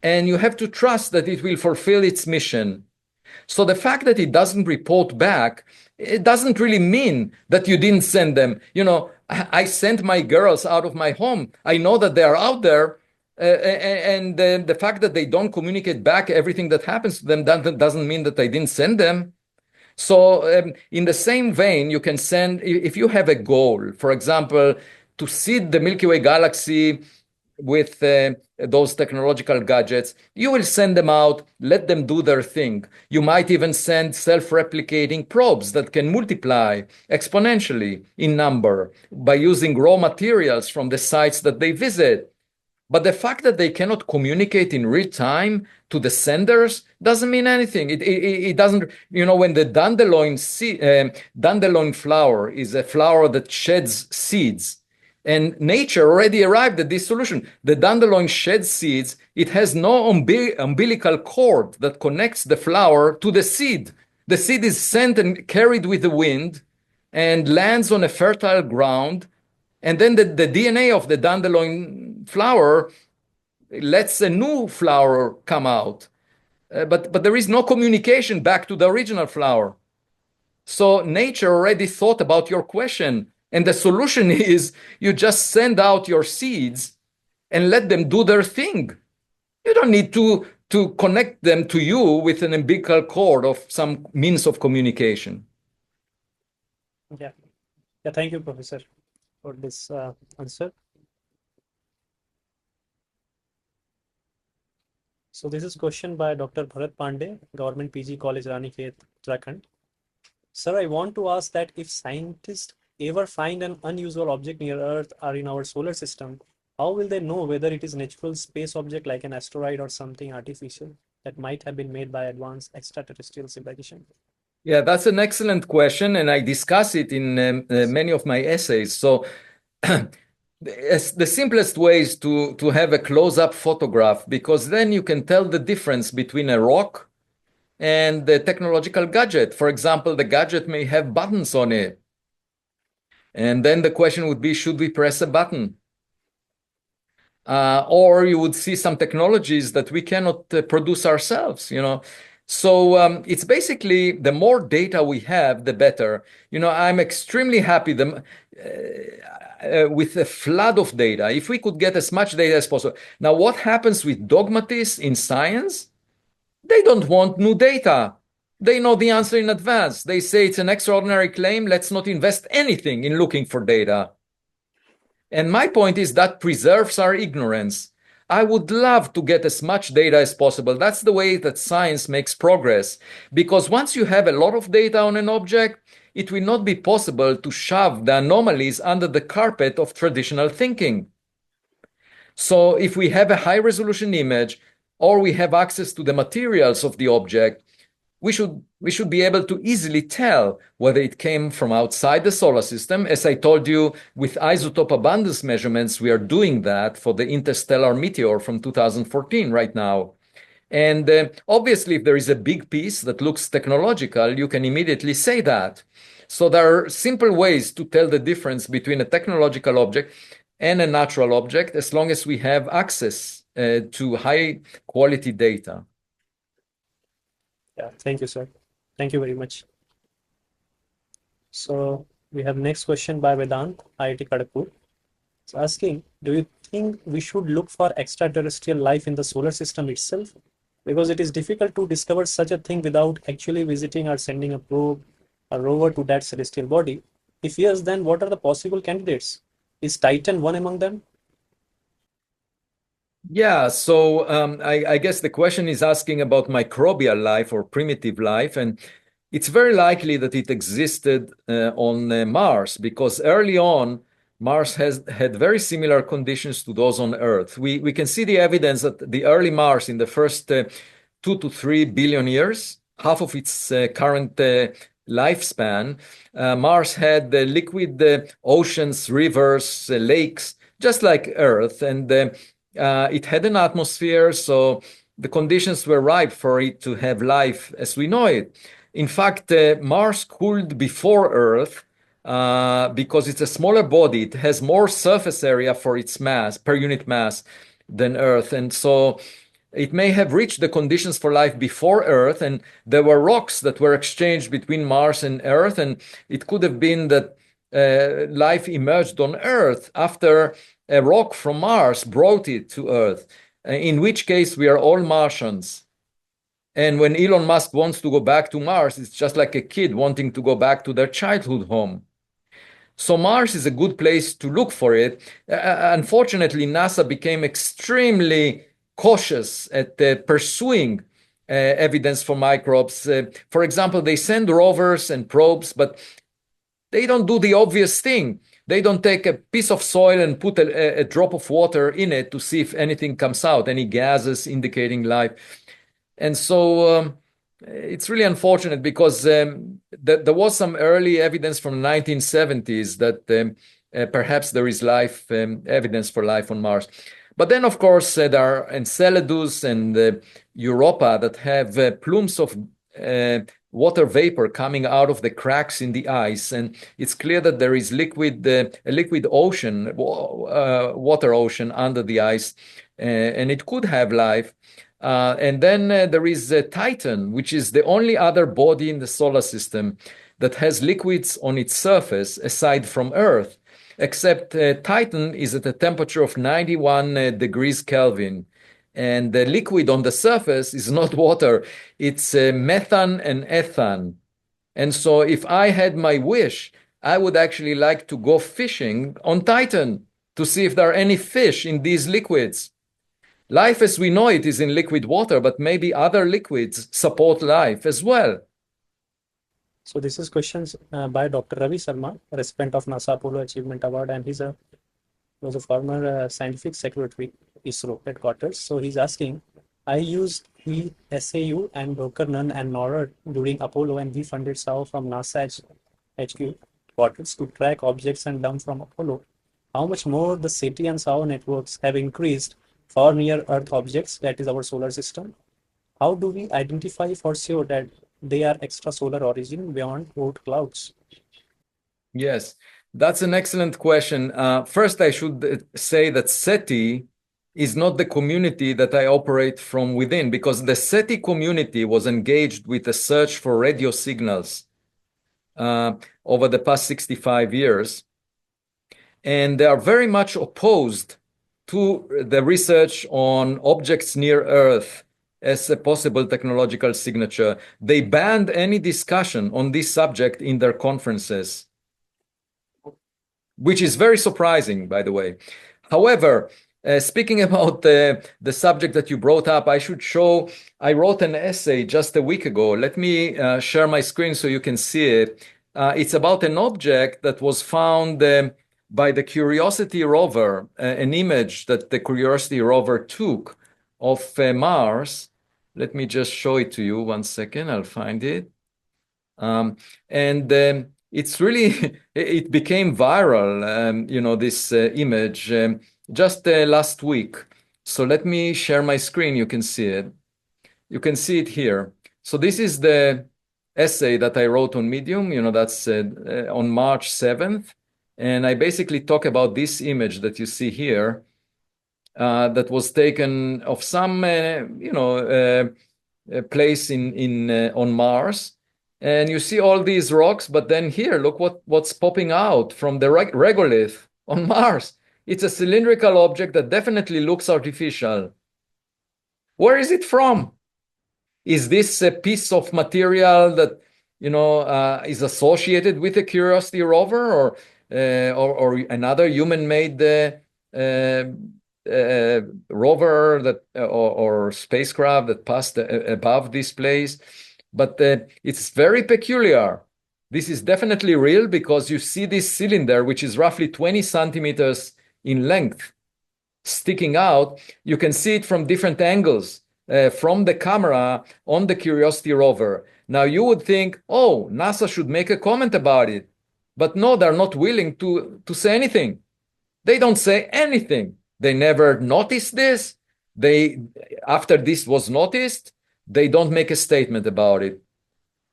Speaker 2: And you have to trust that it will fulfill its mission. So the fact that it doesn't report back, it doesn't really mean that you didn't send them. I sent my girls out of my home. I know that they are out there. And the fact that they don't communicate back everything that happens to them doesn't mean that I didn't send them. So in the same vein, you can send, if you have a goal, for example, to seed the Milky Way galaxy with those technological gadgets, you will send them out, let them do their thing. You might even send self-replicating probes that can multiply exponentially in number by using raw materials from the sites that they visit. But the fact that they cannot communicate in real time to the senders doesn't mean anything. It doesn't, when the dandelion flower is a flower that sheds seeds, and nature already arrived at this solution. The dandelion sheds seeds. It has no umbilical cord that connects the flower to the seed. The seed is sent and carried with the wind and lands on a fertile ground. And then the DNA of the dandelion flower lets a new flower come out. But there is no communication back to the original flower. So nature already thought about your question. And the solution is you just send out your seeds and let them do their thing. You don't need to connect them to you with an umbilical cord of some means of communication.
Speaker 1: Yeah. Yeah, thank you, Professor, for this answer. So this is question by Dr. Bharat Pandey, Government PG College, Ranikhet, Uttarakhand. Sir, I want to ask that if scientists ever find an unusual object near Earth or in our solar system, how will they know whether it is a natural space object like an asteroid or something artificial that might have been made by advanced extraterrestrial civilization?
Speaker 2: Yeah, that's an excellent question, and I discuss it in many of my essays. So the simplest way is to have a close-up photograph, because then you can tell the difference between a rock and the technological gadget. For example, the gadget may have buttons on it. And then the question would be, should we press a button? Or you would see some technologies that we cannot produce ourselves, So it's basically the more data we have, the better. I'm extremely happy with a flood of data. If we could get as much data as possible. Now, what happens with dogmatists in science? They don't want new data. They know the answer in advance. They say it's an extraordinary claim. Let's not invest anything in looking for data. And my point is that preserves our ignorance. I would love to get as much data as possible. That's the way that science makes progress. Because once you have a lot of data on an object, it will not be possible to shove the anomalies under the carpet of traditional thinking. So if we have a high-resolution image, or we have access to the materials of the object, we should be able to easily tell whether it came from outside the solar system. As I told you, with isotope abundance measurements, we are doing that for the interstellar meteor from 2014 right now. And obviously, if there is a big piece that looks technological, you can immediately say that. So there are simple ways to tell the difference between a technological object and a natural object, as long as we have access to high quality data.
Speaker 1: Yeah, thank you, sir. Thank you very much. So we have next question by Vedant, IIT Kharagpur. It's asking, do you think we should look for extraterrestrial life in the solar system itself? Because it is difficult to discover such a thing without actually visiting or sending a probe or rover to that celestial body. If yes, then what are the possible candidates? Is Titan one among them?
Speaker 2: Yeah, so I guess the question is asking about microbial life or primitive life, and it's very likely that it existed on Mars, because early on, Mars had very similar conditions to those on Earth. We can see the evidence that the early Mars, in the first 2 to 3 billion years, half of its current lifespan, Mars had liquid oceans, rivers, lakes, just like Earth, and it had an atmosphere, so the conditions were ripe for it to have life as we know it. In fact, Mars cooled before Earth because it's a smaller body. It has more surface area for its mass, per unit mass, than Earth. And so it may have reached the conditions for life before Earth, and there were rocks that were exchanged between Mars and Earth, and it could have been that life emerged on Earth after a rock from Mars brought it to Earth, in which case we are all Martians. And when Elon Musk wants to go back to Mars, it's just like a kid wanting to go back to their childhood home. So Mars is a good place to look for it. Unfortunately, NASA became extremely cautious at pursuing evidence for microbes. For example, they send rovers and probes, but they don't do the obvious thing. They don't take a piece of soil and put a drop of water in it to see if anything comes out, any gases indicating life. And so it's really unfortunate because there was some early evidence from the 1970s that perhaps there is life, evidence for life on Mars. But then, of course, there are Enceladus and Europa that have plumes of water vapor coming out of the cracks in the ice, and it's clear that there is a liquid ocean, water ocean under the ice, and it could have life. And then there is Titan, which is the only other body in the solar system that has liquids on its surface aside from Earth, except Titan is at a temperature of 91 degrees Kelvin. And the liquid on the surface is not water, it's methane and ethane. And so if I had my wish, I would actually like to go fishing on Titan to see if there are any fish in these liquids. Life as we know it is in liquid water, but maybe other liquids support life as well.
Speaker 1: So this is questions by Dr. Ravi Sharma, recipient of NASA Apollo Achievement Award, and was a former scientific secretary ISRO headquarters. So he's asking, I used the SAU and Broker Nunn and NORAD during Apollo, and we funded SAO from NASA HQ quarters to track objects and dump from Apollo. How much more the SETI and SAO networks have increased for near Earth objects, that is our solar system? How do we identify for sure that they are extrasolar origin beyond Oort clouds?
Speaker 2: Yes, that's an excellent question. First, I should say that SETI is not the community that I operate from within, because the SETI community was engaged with a search for radio signals over the past 65 years. And they are very much opposed to the research on objects near Earth as a possible technological signature. They banned any discussion on this subject in their conferences, which is very surprising, by the way. However, speaking about the subject that you brought up, I wrote an essay just a week ago. Let me share my screen so you can see it. It's about an object that was found by the Curiosity rover, an image that the Curiosity rover took of Mars. Let me just show it to you. 1 second, I'll find it. It's really, it became viral, this image just last week. So let me share my screen. You can see it. You can see it here. So this is the essay that I wrote on Medium, that's on March 7th. And I basically talk about this image that you see here that was taken of some, place on Mars. And you see all these rocks, but then here, look what's popping out from the regolith on Mars. It's a cylindrical object that definitely looks artificial. Where is it from? Is this a piece of material that is associated with the Curiosity rover, or another human-made rover that or spacecraft that passed above this place? But it's very peculiar. This is definitely real because you see this cylinder, which is roughly 20 centimeters in length, sticking out. You can see it from different angles from the camera on the Curiosity rover. Now you would think, oh, NASA should make a comment about it. But no, they're not willing to say anything. They don't say anything. They never noticed this. After this was noticed, they don't make a statement about it.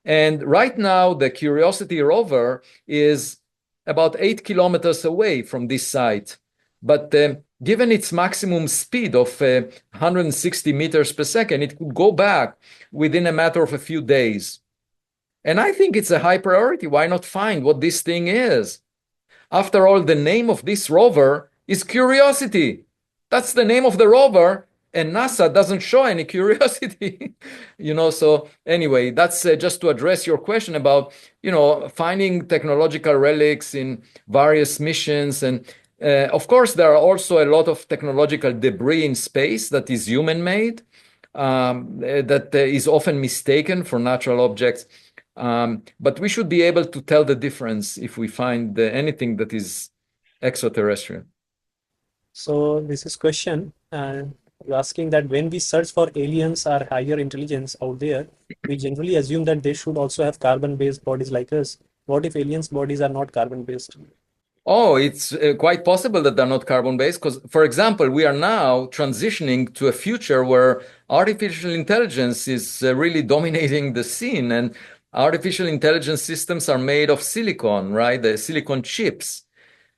Speaker 2: And right now, the Curiosity rover is about 8 kilometers away from this site. But given its maximum speed of 160 meters per second, it could go back within a matter of a few days. And I think it's a high priority. Why not find what this thing is? After all, the name of this rover is Curiosity. That's the name of the rover. and NASA doesn't show any curiosity. So anyway, that's just to address your question about, finding technological relics in various missions. And of course, there are also a lot of technological debris in space that is human made, that is often mistaken for natural objects. But we should be able to tell the difference if we find anything that is extraterrestrial.
Speaker 1: So this is question, you're asking that when we search for aliens or higher intelligence out there, we generally assume that they should also have carbon-based bodies like us. What if aliens' bodies are not carbon-based?
Speaker 2: Oh, it's quite possible that they're not carbon-based because, for example, we are now transitioning to a future where artificial intelligence is really dominating the scene, and artificial intelligence systems are made of silicon, right? The silicon chips.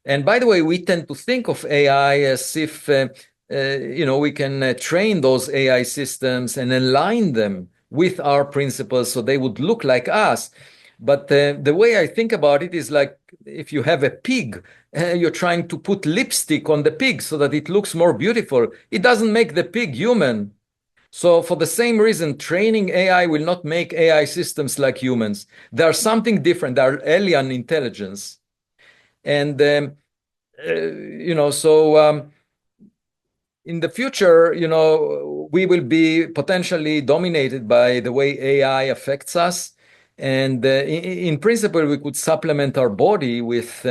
Speaker 2: And by the way, we tend to think of AI as if we can train those AI systems and align them with our principles so they would look like us. But the way I think about it is like if you have a pig, you're trying to put lipstick on the pig so that it looks more beautiful. It doesn't make the pig human. So for the same reason, training AI will not make AI systems like humans. They are something different. They are alien intelligence. And in the future, we will be potentially dominated by the way AI affects us. And in principle, we could supplement our body with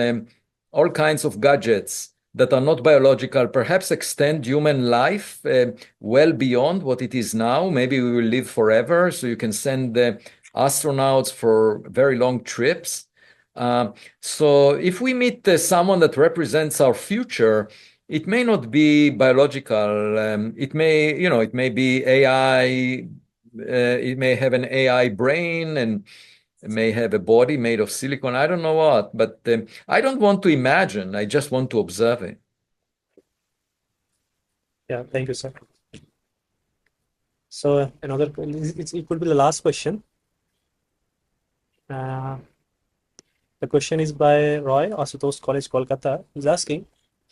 Speaker 2: all kinds of gadgets that are not biological, perhaps extend human life well beyond what it is now. Maybe we will live forever, so you can send astronauts for very long trips. So if we meet someone that represents our future, it may not be biological. It may be AI. It may have an AI brain and it may have a body made of silicon. I don't know what, but I don't want to imagine. I just want to observe it.
Speaker 1: Yeah, thank you, sir. So it could be the last question. Uh, the question is by Roy, Asutosh College, Kolkata. He's asking,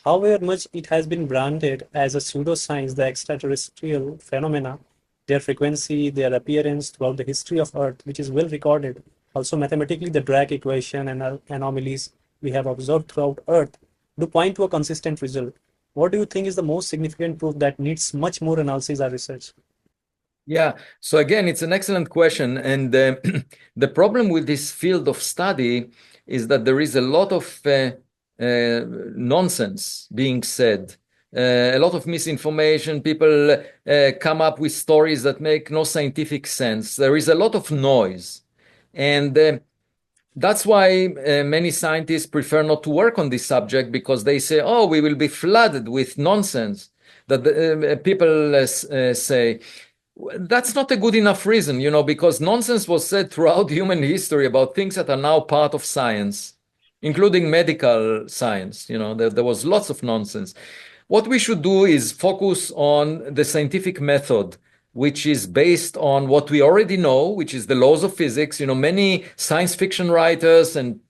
Speaker 1: however much it has been branded as a pseudoscience, the extraterrestrial phenomena, their frequency, their appearance throughout the history of Earth, which is well recorded. Also, mathematically, the drag equation and anomalies we have observed throughout Earth do point to a consistent result. What do you think is the most significant proof that needs much more analysis or research?
Speaker 2: Yeah. So again, it's an excellent question. And the problem with this field of study is that there is a lot of nonsense being said, a lot of misinformation. People come up with stories that make no scientific sense. There is a lot of noise. And that's why many scientists prefer not to work on this subject because they say, oh, we will be flooded with nonsense that people say. That's not a good enough reason, because nonsense was said throughout human history about things that are now part of science, including medical science. There was lots of nonsense. What we should do is focus on the scientific method, which is based on what we already know, which is the laws of physics. Many science fiction writers and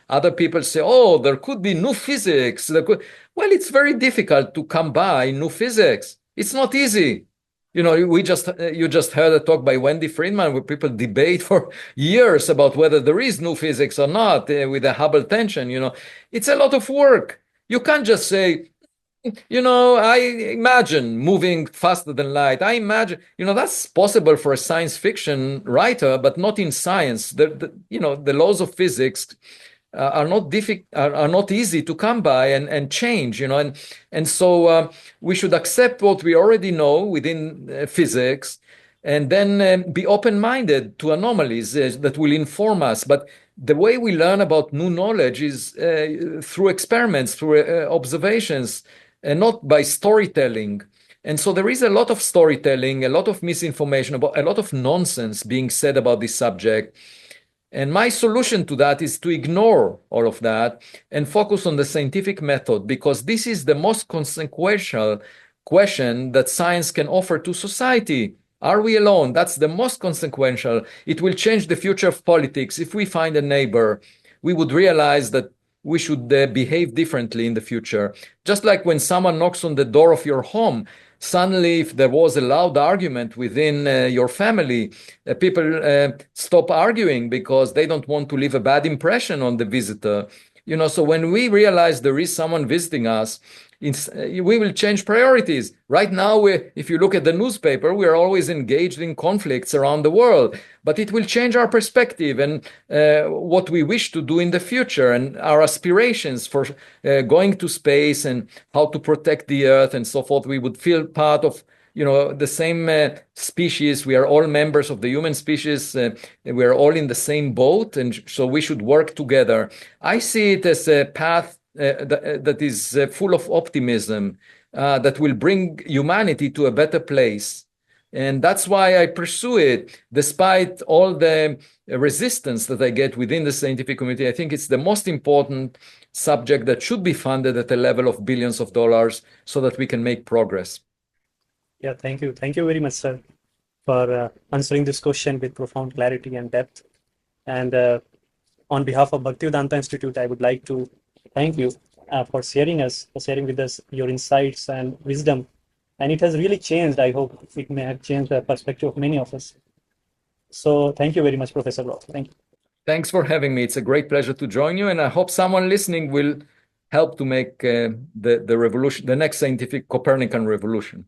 Speaker 2: other people say, oh, there could be new physics. Well, it's very difficult to come by new physics. It's not easy. You just heard a talk by Wendy Friedman where people debate for years about whether there is new physics or not with the Hubble tension. It's a lot of work. You can't just say, I imagine moving faster than light. I imagine, that's possible for a science fiction writer, but not in science. The laws of physics are not easy to come by and change, and so we should accept what we already know within physics, and then be open-minded to anomalies that will inform us. But the way we learn about new knowledge is through experiments, through observations, and not by storytelling. And so there is a lot of storytelling, a lot of misinformation, about a lot of nonsense being said about this subject. And my solution to that is to ignore all of that and focus on the scientific method, because this is the most consequential question that science can offer to society. Are we alone? That's the most consequential. It will change the future of politics. If we find a neighbor, we would realize that we should behave differently in the future. Just like when someone knocks on the door of your home, suddenly, if there was a loud argument within your family, people stop arguing because they don't want to leave a bad impression on the visitor. So when we realize there is someone visiting us, we will change priorities. Right now, if you look at the newspaper, we are always engaged in conflicts around the world, but it will change our perspective and what we wish to do in the future and our aspirations for going to space and how to protect the earth and so forth. We would feel part of the same species. We are all members of the human species. We are all in the same boat, and so we should work together. I see it as a path that is full of optimism, that will bring humanity to a better place. And that's why I pursue it, despite all the resistance that I get within the scientific community. I think it's the most important subject that should be funded at a level of billions of dollars so that we can make progress.
Speaker 1: Yeah, thank you. Thank you very much, sir, for answering this question with profound clarity and depth. And on behalf of Bhaktivedanta Institute, I would like to thank you for sharing with us your insights and wisdom. And it has really changed. I hope it may have changed the perspective of many of us. So thank you very much, Professor Prof. Thank you.
Speaker 2: Thanks for having me. It's a great pleasure to join you, and I hope someone listening will help to make the revolution, the next scientific Copernican revolution.